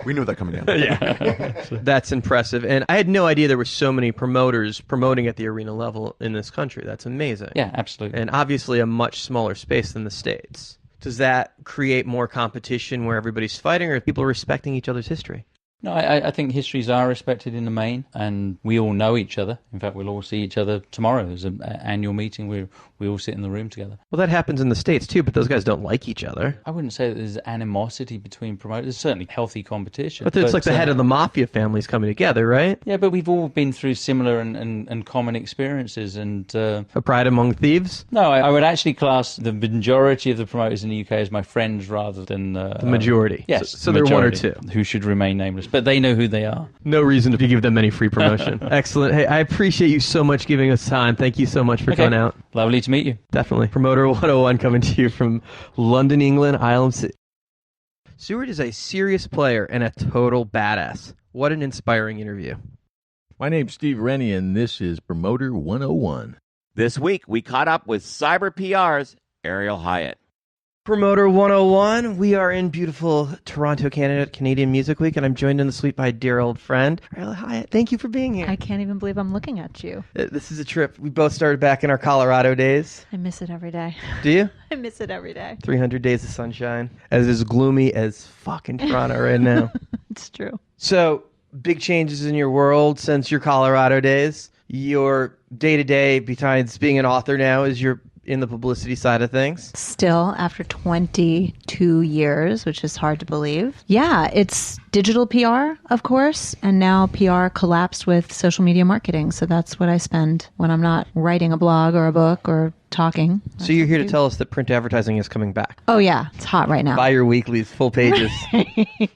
We knew that coming in. That's impressive. And I had no idea there were so many promoters promoting at the arena level in this country. That's amazing. Yeah, absolutely. And obviously a much smaller space than the States. Does that create more competition where everybody's fighting, or are people respecting each other's history? No, I think histories are respected in the main, and we all know each other. In fact, we'll all see each other tomorrow. There's an annual meeting where we all sit in the room together. Well, that happens in the States too, but those guys don't like each other. I wouldn't say that there's animosity between promoters. There's certainly healthy competition. But it's like the head of the mafia families coming together, right? Yeah, but we've all been through similar and common experiences. And a pride among thieves? No, I would actually class the majority of the promoters in the UK as my friends rather than... the majority. Yes. So they're one or two. Who should remain nameless, but they know who they are. No reason to give them any free promotion. Excellent. Hey, I appreciate you so much giving us time. Thank you so much for coming out. Lovely to meet you. Definitely. Promoter 101 coming to you from London, England, Island City. Stuart is a serious player and a total badass. What an inspiring interview. My name's Steve Rennie, and this is Promoter 101. This week, we caught up with Cyber PR's Ariel Hyatt. Promoter 101, we are in beautiful Toronto, Canada, Canadian Music Week, and I'm joined in the suite by dear old friend, Ariel Hyatt. Thank you for being here. I can't even believe I'm looking at you. This is a trip. We both started back in our Colorado days. I miss it every day. Do you? I miss it every day. 300 days of sunshine. As gloomy as fucking Toronto right now. It's true. So, big changes in your world since your Colorado days. Your day-to-day, besides being an author now, is you're in the publicity side of things. Still, after 22 years, which is hard to believe. Yeah, it's digital PR, of course, and now PR collapsed with social media marketing. So that's what I spend when I'm not writing a blog or a book or talking. So you're here to tell us that print advertising is coming back. Oh, yeah. It's hot right now. Buy your weeklies, full pages.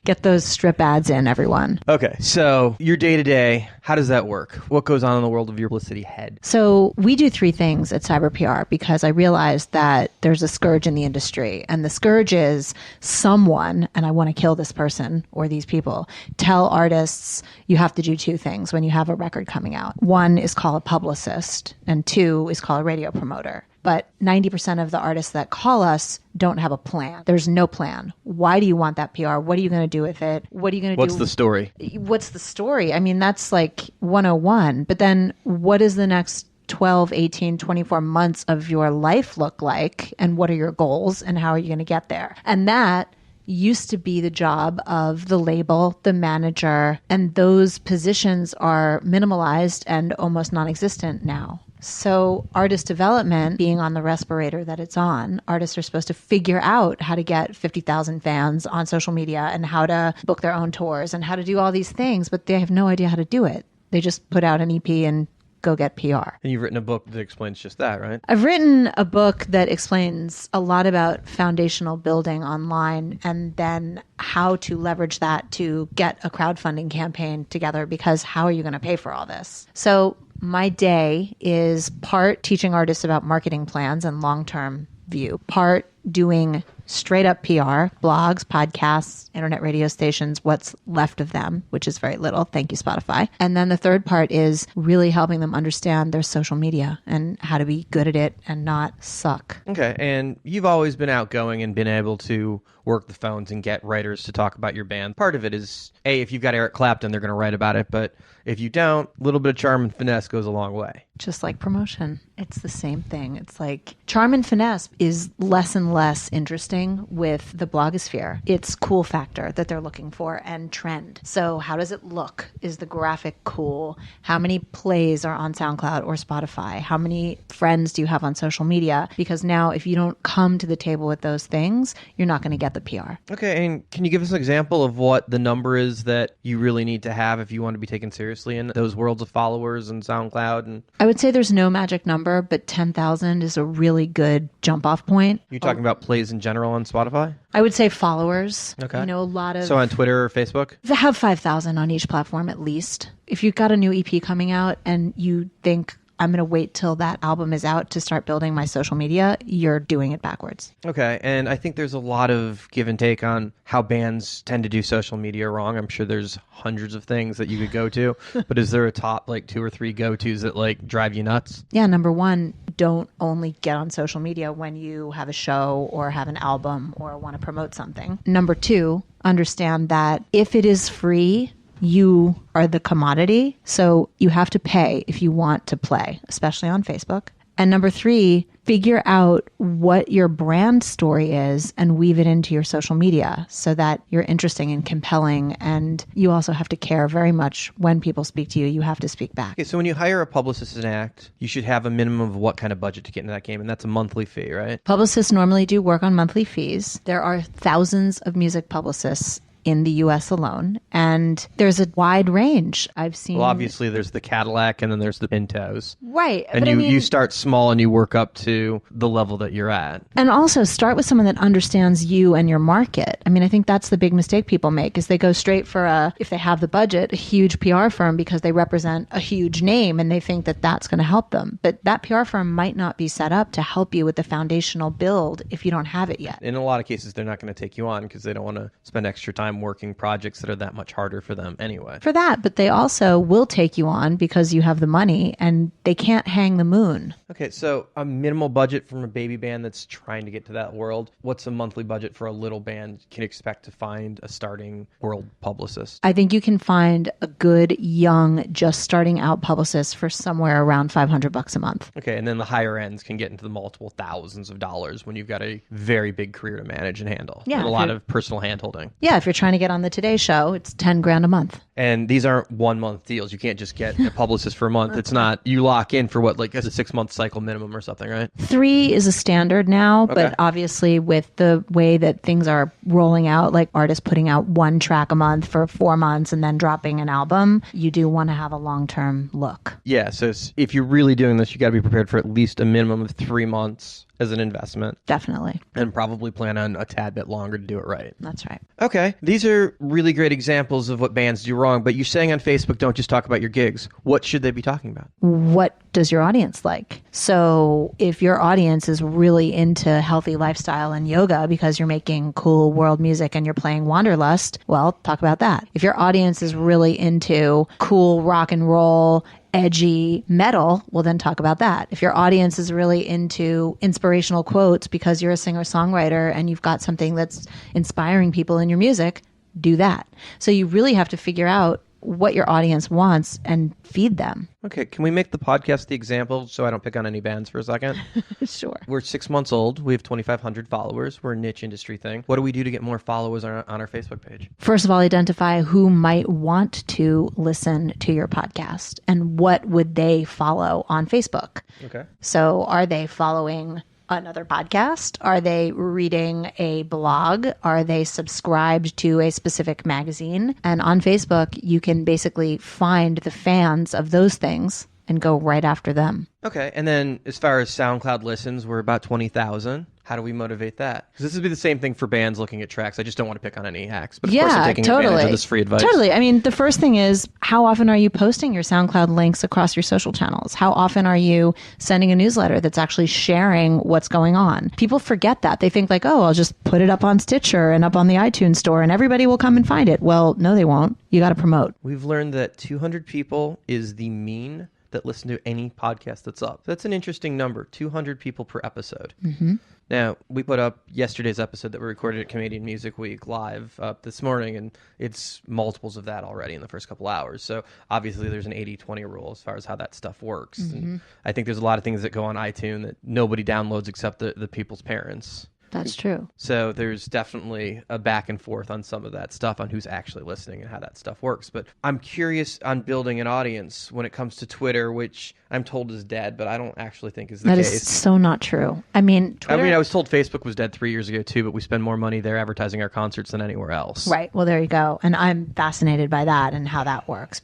Get those strip ads in, everyone. Okay, so your day-to-day, how does that work? What goes on in the world of your publicity head? So we do 3 things at Cyber PR because I realized that there's a scourge in the industry. And the scourge is someone, and I want to kill this person or these people, tell artists you have to do 2 things when you have a record coming out. 1 is call a publicist, and 2 is call a radio promoter. But 90% of the artists that call us don't have a plan. There's no plan. Why do you want that PR? What are you going to do with it? What are you going to do? What's the story? What's the story? I mean, that's like 101. But then what is the next 12, 18, 24 months of your life look like? And what are your goals? And how are you going to get there? And that used to be the job of the label, the manager, and those positions are minimalized and almost non-existent now. So artist development, being on the respirator that it's on, artists are supposed to figure out how to get 50,000 fans on social media and how to book their own tours and how to do all these things, but they have no idea how to do it. They just put out an EP and go get PR. And you've written a book that explains just that, right? I've written a book that explains a lot about foundational building online and then how to leverage that to get a crowdfunding campaign together, because how are you going to pay for all this? So my day is part teaching artists about marketing plans and long-term view, part doing straight up PR, blogs, podcasts, internet radio stations, what's left of them, which is very little. Thank you, Spotify. And then the third part is really helping them understand their social media and how to be good at it and not suck. Okay, and you've always been outgoing and been able to work the phones and get writers to talk about your band. Part of it is, A, if you've got Eric Clapton, they're going to write about it, but if you don't, a little bit of charm and finesse goes a long way. Just like promotion. It's the same thing. It's like charm and finesse is less and less interesting with the blogosphere. It's cool factor that they're looking for and trend. So how does it look? Is the graphic cool? How many plays are on SoundCloud or Spotify? How many friends do you have on social media? Because now if you don't come to the table with those things, you're not going to get the PR. Okay, and can you give us an example of what the number is that you really need to have if you want to be taken seriously in those worlds of followers and SoundCloud? And I would say there's no magic number, but 10,000 is a really good jump off point. You're talking about plays in general on Spotify? I would say followers. Okay. You know, a lot of... So on Twitter or Facebook? Have 5,000 on each platform at least. If you've got a new EP coming out and you think, I'm going to wait till that album is out to start building my social media, you're doing it backwards. Okay, and I think there's a lot of give and take on how bands tend to do social media wrong. I'm sure there's hundreds of things that you could go to, but is there a top like 2 or 3 go-tos that like drive you nuts? Yeah, number 1, don't only get on social media when you have a show or have an album or want to promote something. Number 2, understand that if it is free, you are the commodity, so you have to pay if you want to play, especially on Facebook. And number 3, figure out what your brand story is and weave it into your social media so that you're interesting and compelling. And you also have to care very much when people speak to you. You have to speak back. Okay, so when you hire a publicist and act, you should have a minimum of what kind of budget to get into that game, and that's a monthly fee, right? Publicists normally do work on monthly fees. There are thousands of music publicists in the U.S. alone, and there's a wide range. I've seen... Well, obviously, there's the Cadillac, and then there's the Pintos. Right. And you start small, and you work up to the level that you're at. And also, start with someone that understands you and your market. I mean, I think that's the big mistake people make, is they go straight for if they have the budget, a huge PR firm because they represent a huge name, and they think that that's going to help them. But that PR firm might not be set up to help you with the foundational build if you don't have it yet. In a lot of cases, they're not going to take you on because they don't want to spend extra time working projects that are that much harder for them anyway. For that, but they also will take you on because you have the money and they can't hang the moon. Okay, so a minimal budget from a baby band that's trying to get to that world. What's a monthly budget for a little band can expect to find a starting world publicist? I think you can find a good, young, just starting out publicist for somewhere around $500 a month. Okay, and then the higher ends can get into the multiple thousands of dollars when you've got a very big career to manage and handle. Yeah, and a lot of personal hand-holding. Yeah, if you're trying to get on the Today Show, it's 10 grand a month. And these aren't 1 month deals. You can't just get a publicist for a month. It's not, you lock in for what, like a 6 month cycle minimum or something, right? 3 is a standard now, Okay. but obviously with the way that things are rolling out, like artists putting out 1 track a month for 4 months and then dropping an album, you do want to have a long-term look. Yeah, so if you're really doing this, you got to be prepared for at least a minimum of 3 months as an investment. Definitely. And probably plan on a tad bit longer to do it right. That's right. Okay. These are really great examples of what bands do wrong, but you're saying on Facebook, don't just talk about your gigs. What should they be talking about? What does your audience like? So if your audience is really into healthy lifestyle and yoga because you're making cool world music and you're playing Wanderlust, well, talk about that. If your audience is really into cool rock and roll, edgy metal, well, then talk about that. If your audience is really into inspirational quotes because you're a singer-songwriter and you've got something that's inspiring people in your music, do that. So you really have to figure out what your audience wants and feed them. Okay, can we make the podcast the example so I don't pick on any bands for a second? Sure. We're 6 months old. We have 2,500 followers. We're a niche industry thing. What do we do to get more followers on our Facebook page? First of all, identify who might want to listen to your podcast and what would they follow on Facebook. Okay. So are they following another podcast? Are they reading a blog? Are they subscribed to a specific magazine? And on Facebook, you can basically find the fans of those things and go right after them. Okay, and then as far as SoundCloud listens, we're about 20,000. How do we motivate that? Because this would be the same thing for bands looking at tracks. I just don't want to pick on any hacks. But of course, I'm taking advantage of this free advice. Totally. I mean, the first thing is, how often are you posting your SoundCloud links across your social channels? How often are you sending a newsletter that's actually sharing what's going on? People forget that. They think like, oh, I'll just put it up on Stitcher and up on the iTunes store and everybody will come and find it. Well, no, they won't. You got to promote. We've learned that 200 people is the mean that listen to any podcast that's up. That's an interesting number, 200 people per episode. Mm-hmm. Now, we put up yesterday's episode that we recorded at Canadian Music Week live this morning, and it's multiples of that already in the first couple hours. So obviously there's an 80-20 rule as far as how that stuff works. Mm-hmm. And I think there's a lot of things that go on iTunes that nobody downloads except the people's parents. That's true. So there's definitely a back and forth on some of that stuff on who's actually listening and how that stuff works. But I'm curious on building an audience when it comes to Twitter, which I'm told is dead, but I don't actually think is the case. That is so not true. I mean, Twitter... I was told Facebook was dead 3 years ago too, but we spend more money there advertising our concerts than anywhere else. Right. Well, there you go. And I'm fascinated by that and how that works.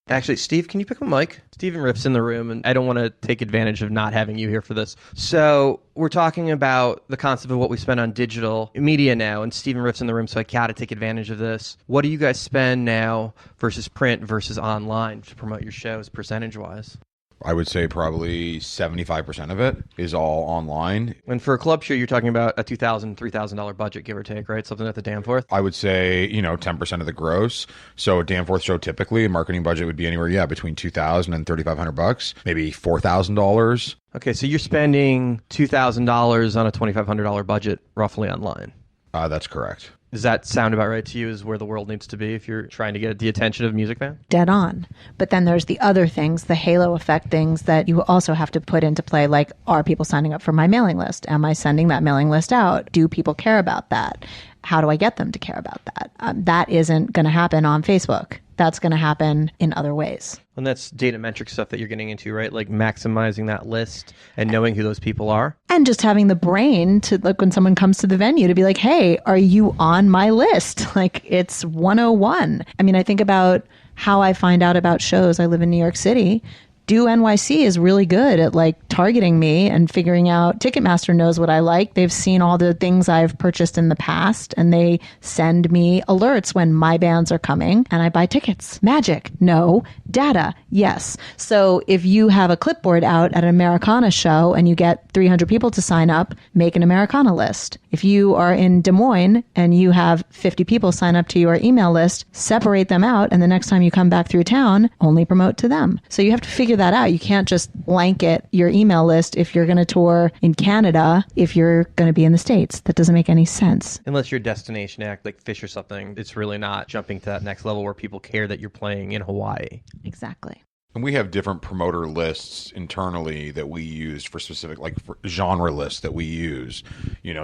Actually, Steve, can you pick up a mic? Stephen Riff's in the room, and I don't want to take advantage of not having you here for this. So we're talking about the concept of what we spend on digital media now, and Stephen Riff's in the room, so I gotta take advantage of this. What do you guys spend now versus print versus online to promote your shows, percentage-wise? I would say probably 75% of it is all online. And for a club show, you're talking about a $2,000, $3,000 budget, give or take, right? Something at the Danforth? I would say, 10% of the gross. So a Danforth show, typically, a marketing budget would be anywhere, between $2,000 and $3,500, maybe $4,000. Okay, so you're spending $2,000 on a $2,500 budget, roughly online. That's correct. Does that sound about right to you as where the world needs to be if you're trying to get the attention of music fans? Dead on. But then there's the other things, the halo effect things that you also have to put into play, like, are people signing up for my mailing list? Am I sending that mailing list out? Do people care about that? How do I get them to care about that? That isn't going to happen on Facebook. That's going to happen in other ways. And that's data metric stuff that you're getting into, right? Like maximizing that list and knowing who those people are. And just having the brain to, like, when someone comes to the venue to be like, hey, are you on my list? Like, it's 101. I mean, I think about how I find out about shows. I live in New York City. Do NYC is really good at like targeting me and figuring out. Ticketmaster knows what I like. They've seen all the things I've purchased in the past, and they send me alerts when my bands are coming, and I buy tickets. Magic? No. Data? Yes. So if you have a clipboard out at an Americana show and you get 300 people to sign up, make an Americana list. If you are in Des Moines and you have 50 people sign up to your email list, separate them out, and the next time you come back through town, only promote to them. So you have to figure that out. You can't just blanket your email list if you're going to tour in Canada, if you're going to be in the States. That doesn't make any sense. Unless you're a destination act like Fish or something, it's really not jumping to that next level where people care that you're playing in Hawaii. Exactly. And we have different promoter lists internally that we use for specific, like for genre lists that we use.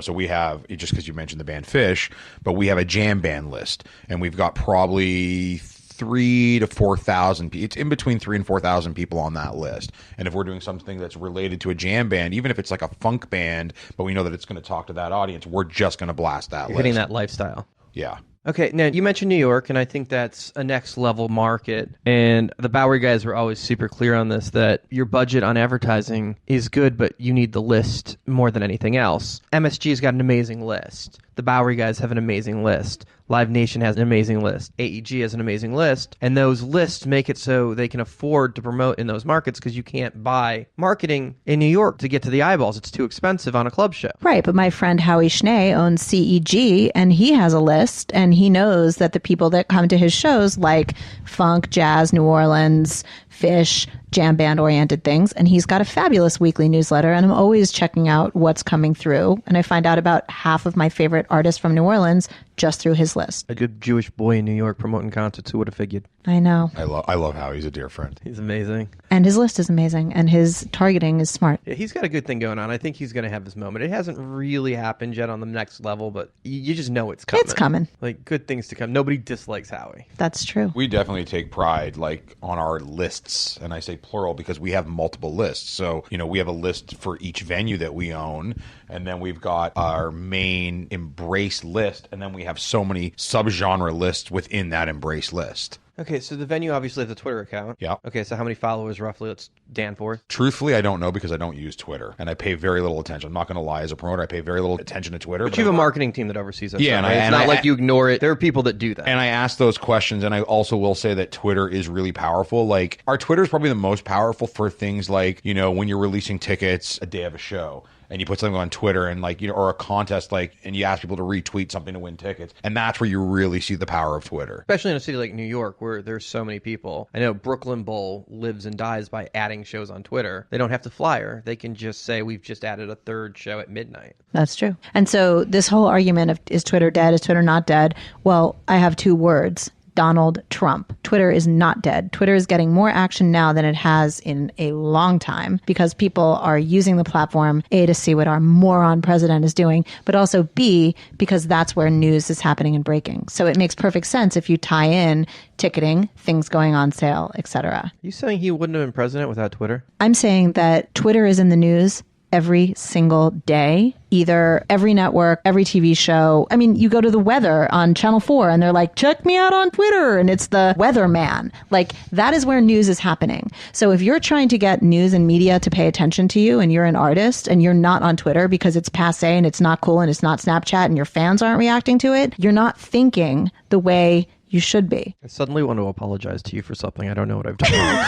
So we have, just because you mentioned the band Fish, but we have a jam band list, and we've got probably 3,000 to 4,000 people. It's in between 3,000 and 4,000 people on that list. And if we're doing something that's related to a jam band, even if it's like a funk band, but we know that it's going to talk to that audience, we're just going to blast that list. Hitting that lifestyle. Yeah. Okay, now you mentioned New York, and I think that's a next level market. And the Bowery guys were always super clear on this, that your budget on advertising is good, but you need the list more than anything else. MSG's got an amazing list. The Bowery guys have an amazing list. Live Nation has an amazing list. AEG has an amazing list. And those lists make it so they can afford to promote in those markets, because you can't buy marketing in New York to get to the eyeballs. It's too expensive on a club show. Right, but my friend Howie Schnee owns CEG, and he has a list, and he knows that the people that come to his shows like funk, jazz, New Orleans, Fish, jam band oriented things, and he's got a fabulous weekly newsletter, and I'm always checking out what's coming through, and I find out about half of my favorite artists from New Orleans just through his list. A good Jewish boy in New York promoting concerts, who would have figured? I know. I love how he's a dear friend. He's amazing. And his list is amazing, and his targeting is smart. Yeah, he's got a good thing going on. I think he's going to have his moment. It hasn't really happened yet on the next level, but you just know it's coming. It's coming. Like, good things to come. Nobody dislikes Howie. That's true. We definitely take pride, like, on our lists, and I say plural because we have multiple lists. So, we have a list for each venue that we own, and then we've got our main Embrace list, and then we have so many subgenre lists within that Embrace list. Okay, so the venue obviously has a Twitter account. Yeah. Okay, so how many followers roughly? Let's Danforth. Truthfully, I don't know because I don't use Twitter, and I pay very little attention. I'm not going to lie. As a promoter, I pay very little attention to Twitter. But you have a marketing team that oversees that. Yeah, stuff, right? It's not like you ignore it. There are people that do that. And I ask those questions, and I also will say that Twitter is really powerful. Like, our Twitter is probably the most powerful for things like, when you're releasing tickets a day of a show, and you put something on Twitter and or a contest, and you ask people to retweet something to win tickets. And that's where you really see the power of Twitter. Especially in a city like New York where there's so many people. I know Brooklyn Bowl lives and dies by adding shows on Twitter. They don't have to flyer. They can just say, we've just added a third show at midnight. That's true. And so this whole argument of, is Twitter dead? Is Twitter not dead? Well, I have two words. Donald Trump. Twitter is not dead. Twitter is getting more action now than it has in a long time because people are using the platform, A, to see what our moron president is doing, but also B, because that's where news is happening and breaking. So it makes perfect sense if you tie in ticketing, things going on sale, etc. Are you saying he wouldn't have been president without Twitter? I'm saying that Twitter is in the news every single day, either every network, every TV show. I mean, you go to the weather on Channel 4 and they're like, check me out on Twitter. And it's the weatherman. Like, that is where news is happening. So if you're trying to get news and media to pay attention to you and you're an artist and you're not on Twitter because it's passé and it's not cool and it's not Snapchat and your fans aren't reacting to it, you're not thinking the way you should be. I suddenly want to apologize to you for something I don't know what I've done wrong.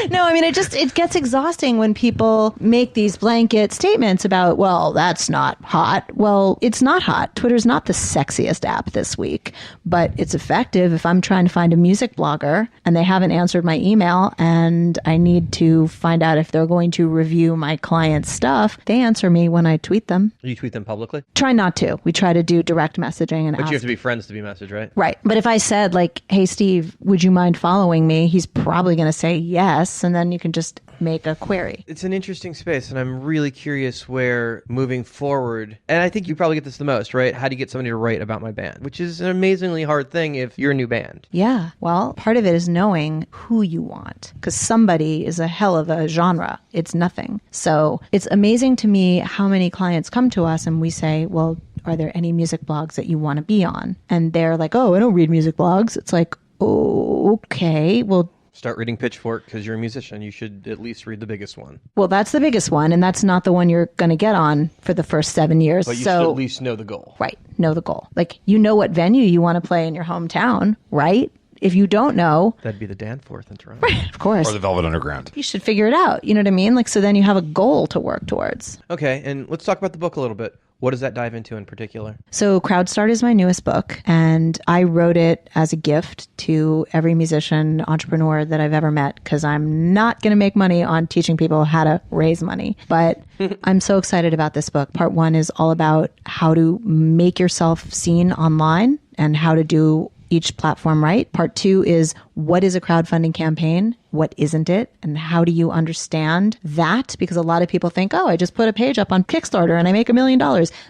No, I mean, it gets exhausting when people make these blanket statements about, well, that's not hot. Well, it's not hot. Twitter's not the sexiest app this week, but it's effective if I'm trying to find a music blogger and they haven't answered my email and I need to find out if they're going to review my client's stuff. They answer me when I tweet them. You tweet them publicly? Try not to. We try to do direct messaging and But ask. you have to be friends to be messaged, right? Right. But if I said, like, hey, Steve, would you mind following me? He's probably going to say yes, and then you can just make a query. It's an interesting space, and I'm really curious where moving forward, and I think you probably get this the most, right? How do you get somebody to write about my band? Which is an amazingly hard thing if you're a new band. Yeah. Well, part of it is knowing who you want, because somebody is a hell of a genre. It's nothing. So it's amazing to me how many clients come to us and we say, well, are there any music blogs that you want to be on? And they're like, oh, I don't read music blogs. It's like, oh, okay, well, Start reading Pitchfork because you're a musician. You should at least read the biggest one. well, that's the biggest one, and that's not the one you're going to get on for the first 7 years. But you so should at least know the goal. Right. Know the goal. Like, you know what venue you want to play in your hometown, right? If you don't know, That'd be the Danforth in Toronto. of course, Or the Velvet Underground. you should figure it out. You know what I mean? Like, so then you have a goal to work towards. Okay, and let's talk about the book a little bit. What does that dive into in particular? So Crowdstart is my newest book, and I wrote it as a gift to every musician, entrepreneur that I've ever met, because I'm not going to make money on teaching people how to raise money. But I'm so excited about this book. Part 1 is all about how to make yourself seen online and how to do each platform right. Part 2 is what is a crowdfunding campaign? What isn't it? And how do you understand that? Because a lot of people think, oh, I just put a page up on Kickstarter and I make $1 million.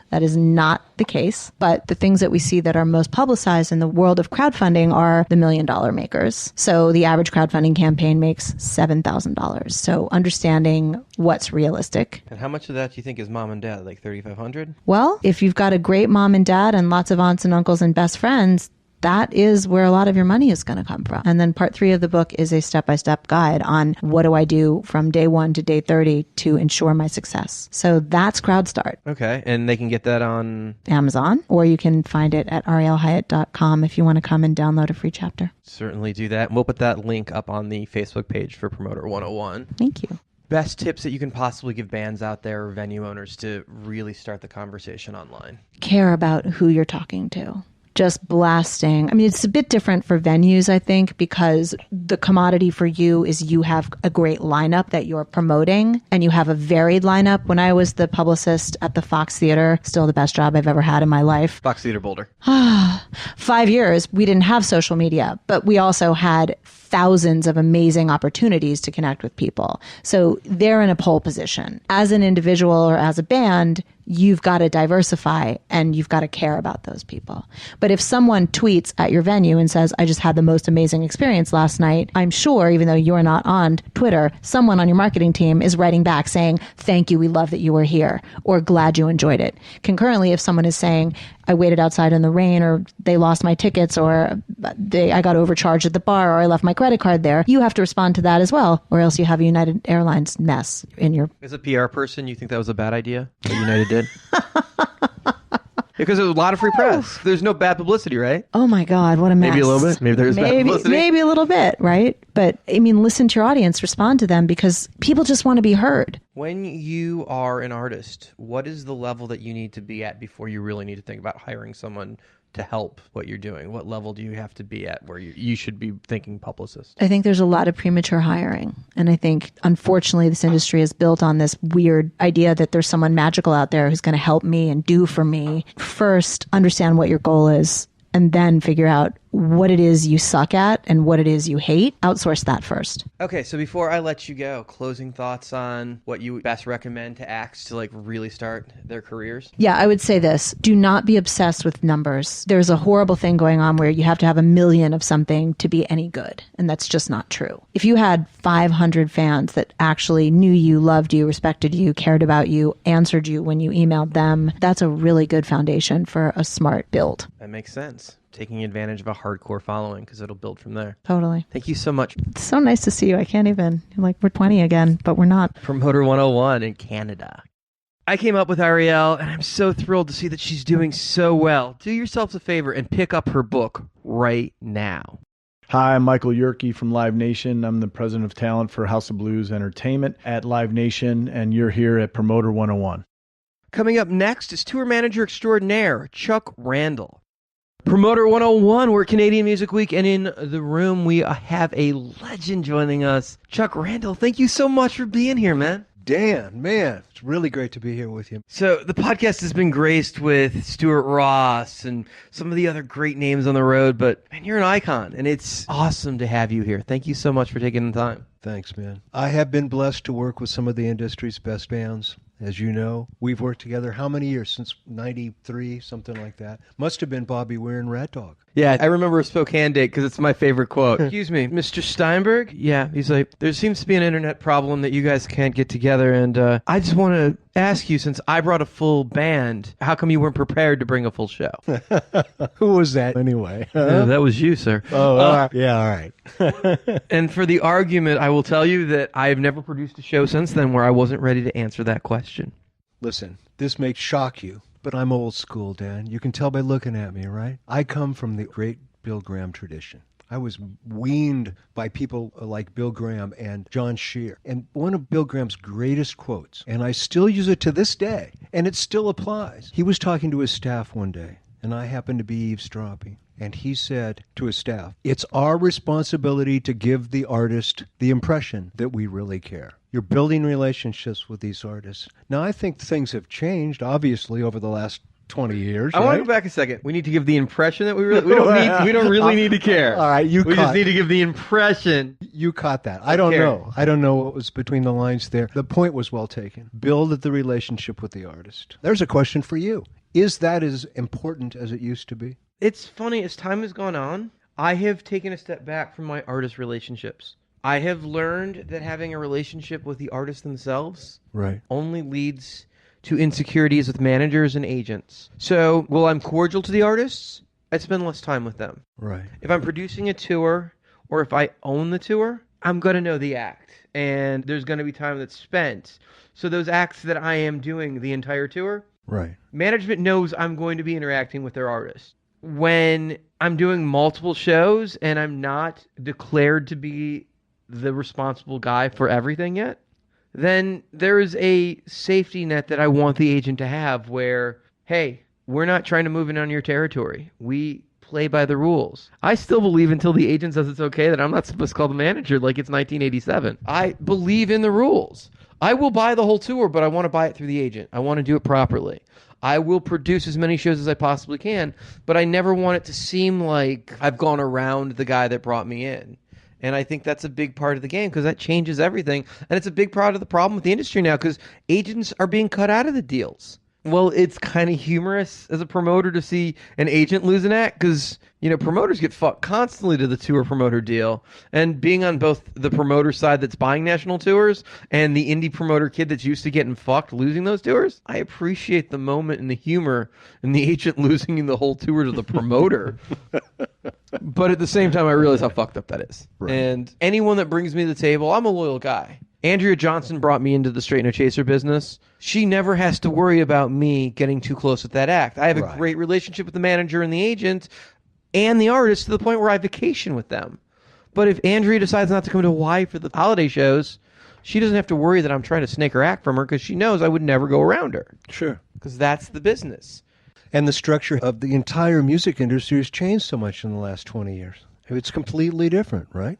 That is not the case. But the things that we see that are most publicized in the world of crowdfunding are the $1 million makers. So the average crowdfunding campaign makes $7,000. So understanding what's realistic. And how much of that do you think is mom and dad? Like $3,500? Well, if you've got a great mom and dad and lots of aunts and uncles and best friends, that is where a lot of your money is going to come from. And then part 3 of the book is a step-by-step guide on what do I do from day 1 to day 30 to ensure my success. So that's CrowdStart. Okay. And they can get that on Amazon, or you can find it at arielhyatt.com if you want to come and download a free chapter. Certainly do that. And we'll put that link up on the Facebook page for Promoter 101. Thank you. Best tips that you can possibly give bands out there or venue owners to really start the conversation online? Care about who you're talking to. Just blasting. I mean, it's a bit different for venues, I think, because the commodity for you is you have a great lineup that you're promoting and you have a varied lineup. When I was the publicist at the Fox Theater, still the best job I've ever had in my life. Fox Theater Boulder. 5 years, we didn't have social media, but we also had thousands of amazing opportunities to connect with people. So they're in a pole position. As an individual or as a band, you've got to diversify and you've got to care about those people. But if someone tweets at your venue and says, I just had the most amazing experience last night, I'm sure, even though you're not on Twitter, someone on your marketing team is writing back saying, thank you, we love that you were here, or glad you enjoyed it. Concurrently, if someone is saying, I waited outside in the rain, or they lost my tickets, or I got overcharged at the bar, or I left my credit card there, you have to respond to that as well, or else you have a United Airlines mess in your... As a PR person, you think that was a bad idea, what United did? Because there's a lot of free press. There's no bad publicity, right? Oh my God, what a mess. Maybe a little bit. Maybe there's bad publicity. Maybe a little bit, right? But I mean, listen to your audience, respond to them, because people just want to be heard. When you are an artist, what is the level that you need to be at before you really need to think about hiring someone to help what you're doing? What level do you have to be at where you should be thinking publicist? I think there's a lot of premature hiring. And I think, unfortunately, this industry is built on this weird idea that there's someone magical out there who's going to help me and do for me. First, understand what your goal is, and then figure out what it is you suck at and what it is you hate. Outsource that first. Okay, so before I let you go, closing thoughts on what you best recommend to acts to really start their careers? Yeah, I would say this. Do not be obsessed with numbers. There's a horrible thing going on where you have to have 1 million of something to be any good. And that's just not true. If you had 500 fans that actually knew you, loved you, respected you, cared about you, answered you when you emailed them, that's a really good foundation for a smart build. That makes sense. Taking advantage of a hardcore following because it'll build from there. Totally. Thank you so much. It's so nice to see you. I can't even, we're 20 again, but we're not. Promoter 101 in Canada. I came up with Ariel, and I'm so thrilled to see that she's doing so well. Do yourselves a favor and pick up her book right now. Hi, I'm Michael Yerke from Live Nation. I'm the president of talent for House of Blues Entertainment at Live Nation, and you're here at Promoter 101. Coming up next is tour manager extraordinaire, Chuck Randall. Promoter 101, we're Canadian Music Week, and in the room we have a legend joining us. Chuck Randall, thank you so much for being here, man. Dan, man, it's really great to be here with you. So the podcast has been graced with Stuart Ross and some of the other great names on the road, but man, you're an icon, and it's awesome to have you here. Thank you so much for taking the time. Thanks, man. I have been blessed to work with some of the industry's best bands. As you know, we've worked together how many years? Since 93, something like that. Must have been Bobby Weir and Rat Dog. Yeah, I remember a Spokane date because it's my favorite quote. Excuse me, Mr. Steinberg? Yeah, he's like, there seems to be an internet problem that you guys can't get together, and I just want to ask you, since I brought a full band, how come you weren't prepared to bring a full show? Who was that anyway? That was you, sir. Oh, yeah, all right. And for the argument, I will tell you that I've never produced a show since then where I wasn't ready to answer that question. Listen, this may shock you, but I'm old school, Dan. You can tell by looking at me, right? I come from the great Bill Graham tradition. I was weaned by people like Bill Graham and John Shear. And one of Bill Graham's greatest quotes, and I still use it to this day, and it still applies. He was talking to his staff one day, and I happened to be eavesdropping. And he said to his staff, it's our responsibility to give the artist the impression that we really care. You're building relationships with these artists. Now, I think things have changed, obviously, over the last 20 years. I want right? to go back a second. We need to give the impression that we don't really need to care. All right, we just need to give the impression. You caught that. I don't know. I don't know what was between the lines there. The point was well taken. Build the relationship with the artist. There's a question for you. Is that as important as it used to be? It's funny, as time has gone on, I have taken a step back from my artist relationships. I have learned that having a relationship with the artists themselves only leads to insecurities with managers and agents. So, while I'm cordial to the artists, I spend less time with them. Right. If I'm producing a tour, or if I own the tour, I'm going to know the act. And there's going to be time that's spent. So those acts that I am doing the entire tour, management knows I'm going to be interacting with their artists. When I'm doing multiple shows and I'm not declared to be the responsible guy for everything yet, then there is a safety net that I want the agent to have where, hey, we're not trying to move in on your territory. We play by the rules. I still believe until the agent says it's okay that I'm not supposed to call the manager like it's 1987. I believe in the rules. I will buy the whole tour, but I want to buy it through the agent. I want to do it properly. I will produce as many shows as I possibly can, but I never want it to seem like I've gone around the guy that brought me in. And I think that's a big part of the game because that changes everything. And it's a big part of the problem with the industry now because agents are being cut out of the deals. Well, it's kind of humorous as a promoter to see an agent lose an act because, you know, promoters get fucked constantly to the tour promoter deal. And being on both the promoter side that's buying national tours and the indie promoter kid that's used to getting fucked losing those tours, I appreciate the moment and the humor in the agent losing the whole tour to the promoter. But at the same time, I realize how fucked up that is. Right. And anyone that brings me to the table, I'm a loyal guy. Andrea Johnson brought me into the Straight No Chaser business. She never has to worry about me getting too close with that act. I have a great relationship with the manager and the agent and the artist to the point where I vacation with them. But if Andrea decides not to come to Hawaii for the holiday shows, she doesn't have to worry that I'm trying to snake her act from her because she knows I would never go around her. Sure. Because that's the business. And the structure of the entire music industry has changed so much in the last 20 years. It's completely different, right?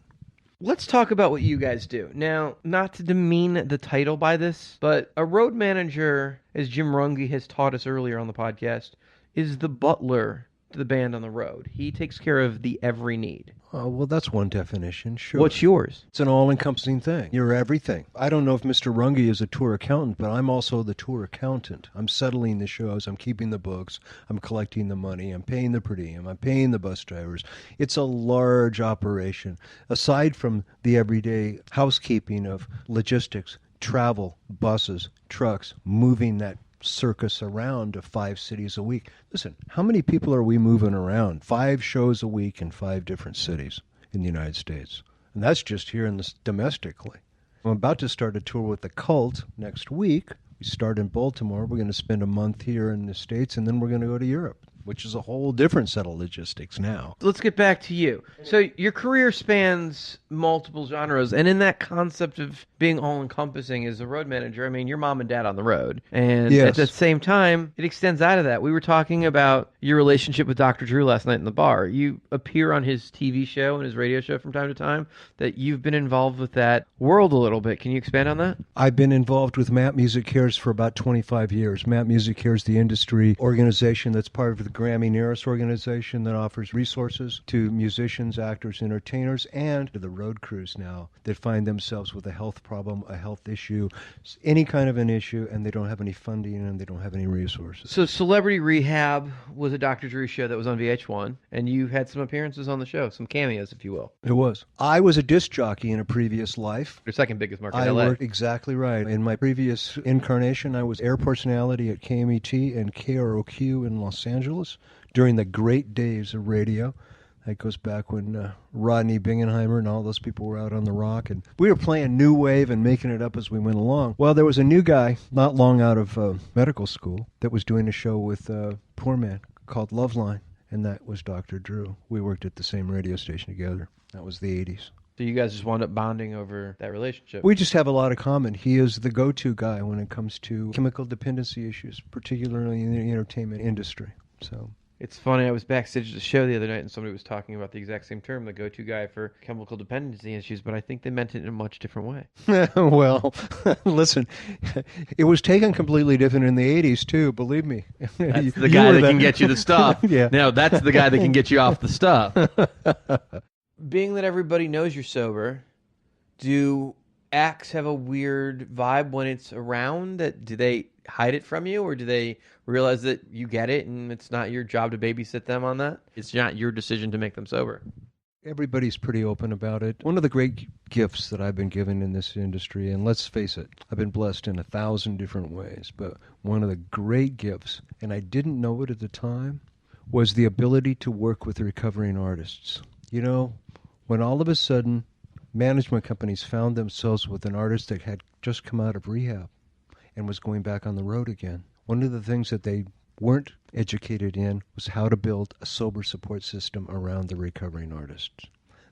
Let's talk about what you guys do. Now, not to demean the title by this, but a road manager, as Jim Runge has taught us earlier on the podcast, is the butler to the band on the road. He takes care of the every need. Oh, well, that's one definition, sure. What's yours? It's an all-encompassing thing. You're everything. I don't know if Mr. Runge is a tour accountant, but I'm also the tour accountant. I'm settling the shows. I'm keeping the books. I'm collecting the money. I'm paying the per diem. I'm paying the bus drivers. It's a large operation. Aside from the everyday housekeeping of logistics, travel, buses, trucks, moving that circus around to 5 cities a week. Listen, how many people are we moving around? 5 shows a week in 5 different cities in the United States. And that's just here in this domestically. I'm about to start a tour with the Cult next week. We start in Baltimore. We're going to spend a month here in the States, and then we're going to go to Europe, which is a whole different set of logistics now. Let's get back to you. So your career spans multiple genres, and in that concept of being all-encompassing as a road manager, I mean, your mom and dad on the road. And at the same time, it extends out of that. We were talking about your relationship with Dr. Drew last night in the bar. You appear on his TV show and his radio show from time to time, that you've been involved with that world a little bit. Can you expand on that? I've been involved with Map Music Cares for about 25 years. Map Music Cares, the industry organization that's part of the Grammy Nearest organization that offers resources to musicians, actors, entertainers, and to the road crews now that find themselves with a health problem, a health issue, any kind of an issue, and they don't have any funding and they don't have any resources. So Celebrity Rehab was a Dr. Drew show that was on VH1, and you had some appearances on the show, some cameos, if you will. It was. I was a disc jockey in a previous life. Your second biggest market in I LA. worked exactly right. In my previous incarnation, I was air personality at KMET and KROQ in Los Angeles during the great days of radio. That goes back when Rodney Bingenheimer and all those people were out on the rock. And we were playing new wave and making it up as we went along. Well, there was a new guy not long out of medical school that was doing a show with Poor Man called Loveline. And that was Dr. Drew. We worked at the same radio station together. That was the 80s. So you guys just wound up bonding over that relationship. We just have a lot of common. He is the go-to guy when it comes to chemical dependency issues, particularly in the entertainment industry. So... It's funny, I was backstage at the show the other night and somebody was talking about the exact same term, the go-to guy for chemical dependency issues, but I think they meant it in a much different way. Well, listen, it was taken completely different in the 80s, too, believe me. That's the guy that can get you the stuff. Yeah. No, that's the guy that can get you off the stuff. Being that everybody knows you're sober, do acts have a weird vibe when it's around? Do they hide it from you, or do they realize that you get it and it's not your job to babysit them on that? It's not your decision to make them sober. Everybody's pretty open about it. One of the great gifts that I've been given in this industry, and let's face it, I've been blessed in 1,000 different ways, but one of the great gifts, and I didn't know it at the time, was the ability to work with recovering artists. You know, when all of a sudden management companies found themselves with an artist that had just come out of rehab and was going back on the road again, one of the things that they weren't educated in was how to build a sober support system around the recovering artists.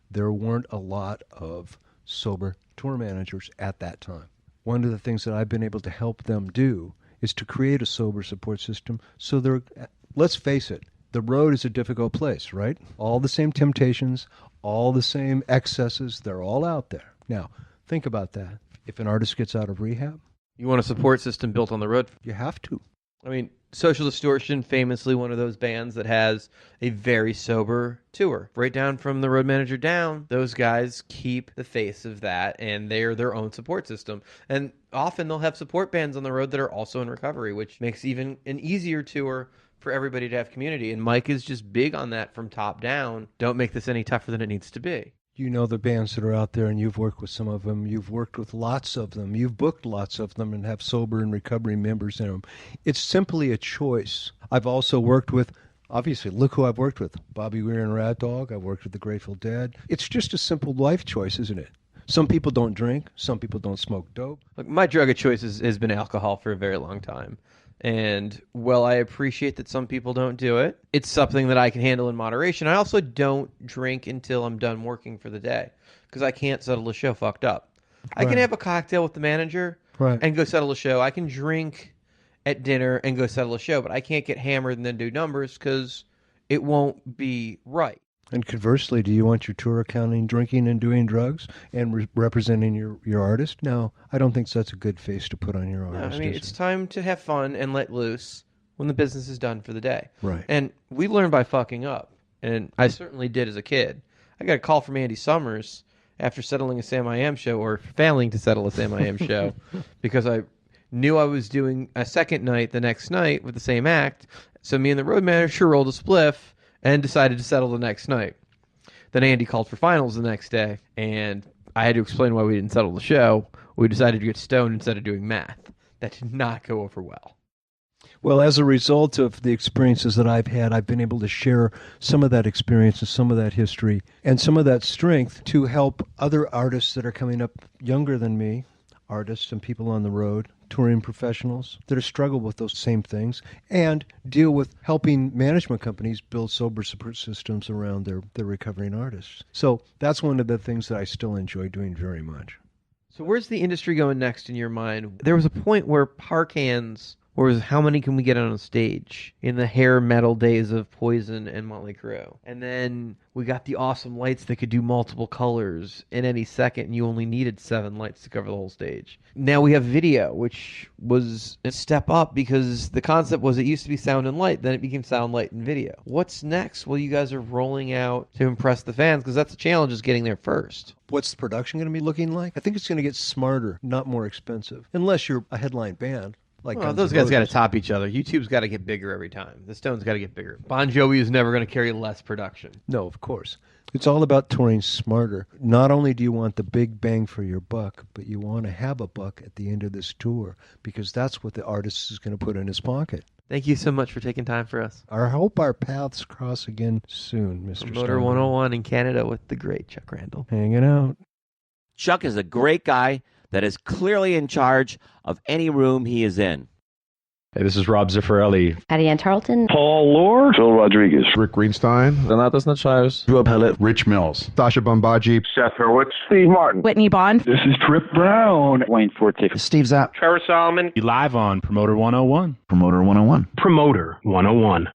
There weren't a lot of sober tour managers at that time. One of the things that I've been able to help them do is to create a sober support system so they're, let's face it, the road is a difficult place, right? All the same temptations, all the same excesses, they're all out there. Now, think about that. If an artist gets out of rehab, you want a support system built on the road? You have to. I mean, Social Distortion, famously one of those bands that has a very sober tour. Right down from the road manager down, those guys keep the face of that, and they're their own support system. And often they'll have support bands on the road that are also in recovery, which makes even an easier tour for everybody to have community. And Mike is just big on that from top down. Don't make this any tougher than it needs to be. You know the bands that are out there, and you've worked with some of them. You've worked with lots of them. You've booked lots of them and have sober and recovery members in them. It's simply a choice. I've also worked with, obviously, look who I've worked with. Bobby Weir and Rat Dog. I've worked with the Grateful Dead. It's just a simple life choice, isn't it? Some people don't drink. Some people don't smoke dope. Look, my drug of choice has been alcohol for a very long time. And while I appreciate that some people don't do it, it's something that I can handle in moderation. I also don't drink until I'm done working for the day because I can't settle a show fucked up. I can have a cocktail with the manager and go settle a show. I can drink at dinner and go settle a show, but I can't get hammered and then do numbers because it won't be right. And conversely, do you want your tour accounting, drinking, and doing drugs and representing your artist? No, I don't think that's a good face to put on your artist. No, I mean, it's time to have fun and let loose when the business is done for the day. Right. And we learn by fucking up. And I certainly did as a kid. I got a call from Andy Summers after settling a Sam I Am show, or failing to settle a Sam I Am show, because I knew I was doing a second night the next night with the same act. So me and the road manager rolled a spliff and decided to settle the next night. Then Andy called for finals the next day, and I had to explain why we didn't settle the show. We decided to get stoned instead of doing math. That did not go over well. Well, as a result of the experiences that I've had, I've been able to share some of that experience and some of that history and some of that strength to help other artists that are coming up younger than me, artists and people on the road, touring professionals that have struggled with those same things, and deal with helping management companies build sober support systems around their recovering artists. So that's one of the things that I still enjoy doing very much. So where's the industry going next in your mind? There was a point where park hands was how many can we get on a stage in the hair metal days of Poison and Motley Crue. And then we got the awesome lights that could do multiple colors in any second, and you only needed 7 lights to cover the whole stage. Now we have video, which was a step up because the concept was it used to be sound and light, then it became sound, light, and video. What's next? Well, you guys are rolling out to impress the fans, because that's the challenge, is getting there first. What's the production going to be looking like? I think it's going to get smarter, not more expensive, unless you're a headline band. Like those guys got to top each other. YouTube's got to get bigger every time. The Stones got to get bigger. Bon Jovi is never going to carry less production. No, of course. It's all about touring smarter. Not only do you want the big bang for your buck, but you want to have a buck at the end of this tour, because that's what the artist is going to put in his pocket. Thank you so much for taking time for us. I hope our paths cross again soon, Mr. Promoter 101 in Canada with the great Chuck Randall. Hanging out. Chuck is a great guy that is clearly in charge of any room he is in. Hey, this is Rob Zaffarelli. Addie Ann Tarleton. Paul Lord. Phil Rodriguez. Rick Greenstein. Donatas Nachayos. Joe Pellet. Rich Mills. Sasha Bombaji. Seth Hurwitz. Steve Martin. Whitney Bond. This is Trip Brown. Wayne Forte. Steve Zapp. Trevor Solomon. Live on Promoter 101. Promoter 101. Promoter 101.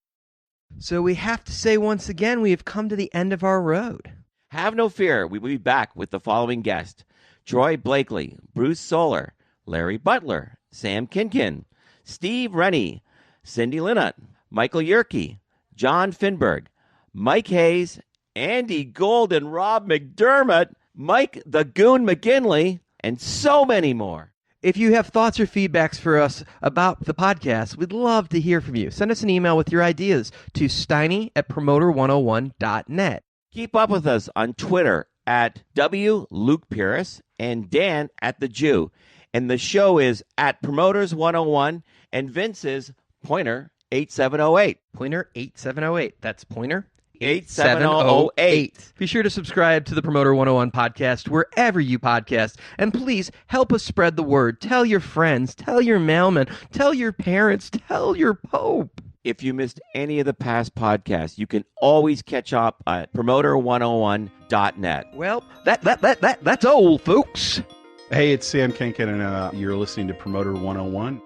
So we have to say once again, we have come to the end of our road. Have no fear. We will be back with the following guest: Troy Blakely, Bruce Solar, Larry Butler, Sam Kinkin, Steve Rennie, Cindy Linnott, Michael Yerke, John Finberg, Mike Hayes, Andy Gold and Rob McDermott, Mike the Goon McGinley, and so many more. If you have thoughts or feedbacks for us about the podcast, we'd love to hear from you. Send us an email with your ideas to steiny@promoter101.net. Keep up with us on Twitter at Luke Pierce and Dan at The Jew. And the show is at Promoters101 and Vince is Pointer 8708. Pointer 8708. That's Pointer 8708. Be sure to subscribe to the Promoter 101 podcast wherever you podcast. And please help us spread the word. Tell your friends, tell your mailman, tell your parents, tell your Pope. If you missed any of the past podcasts, you can always catch up at Promoter101.net. Well, that's old, folks. Hey, it's Sam Kinkin, and you're listening to Promoter 101.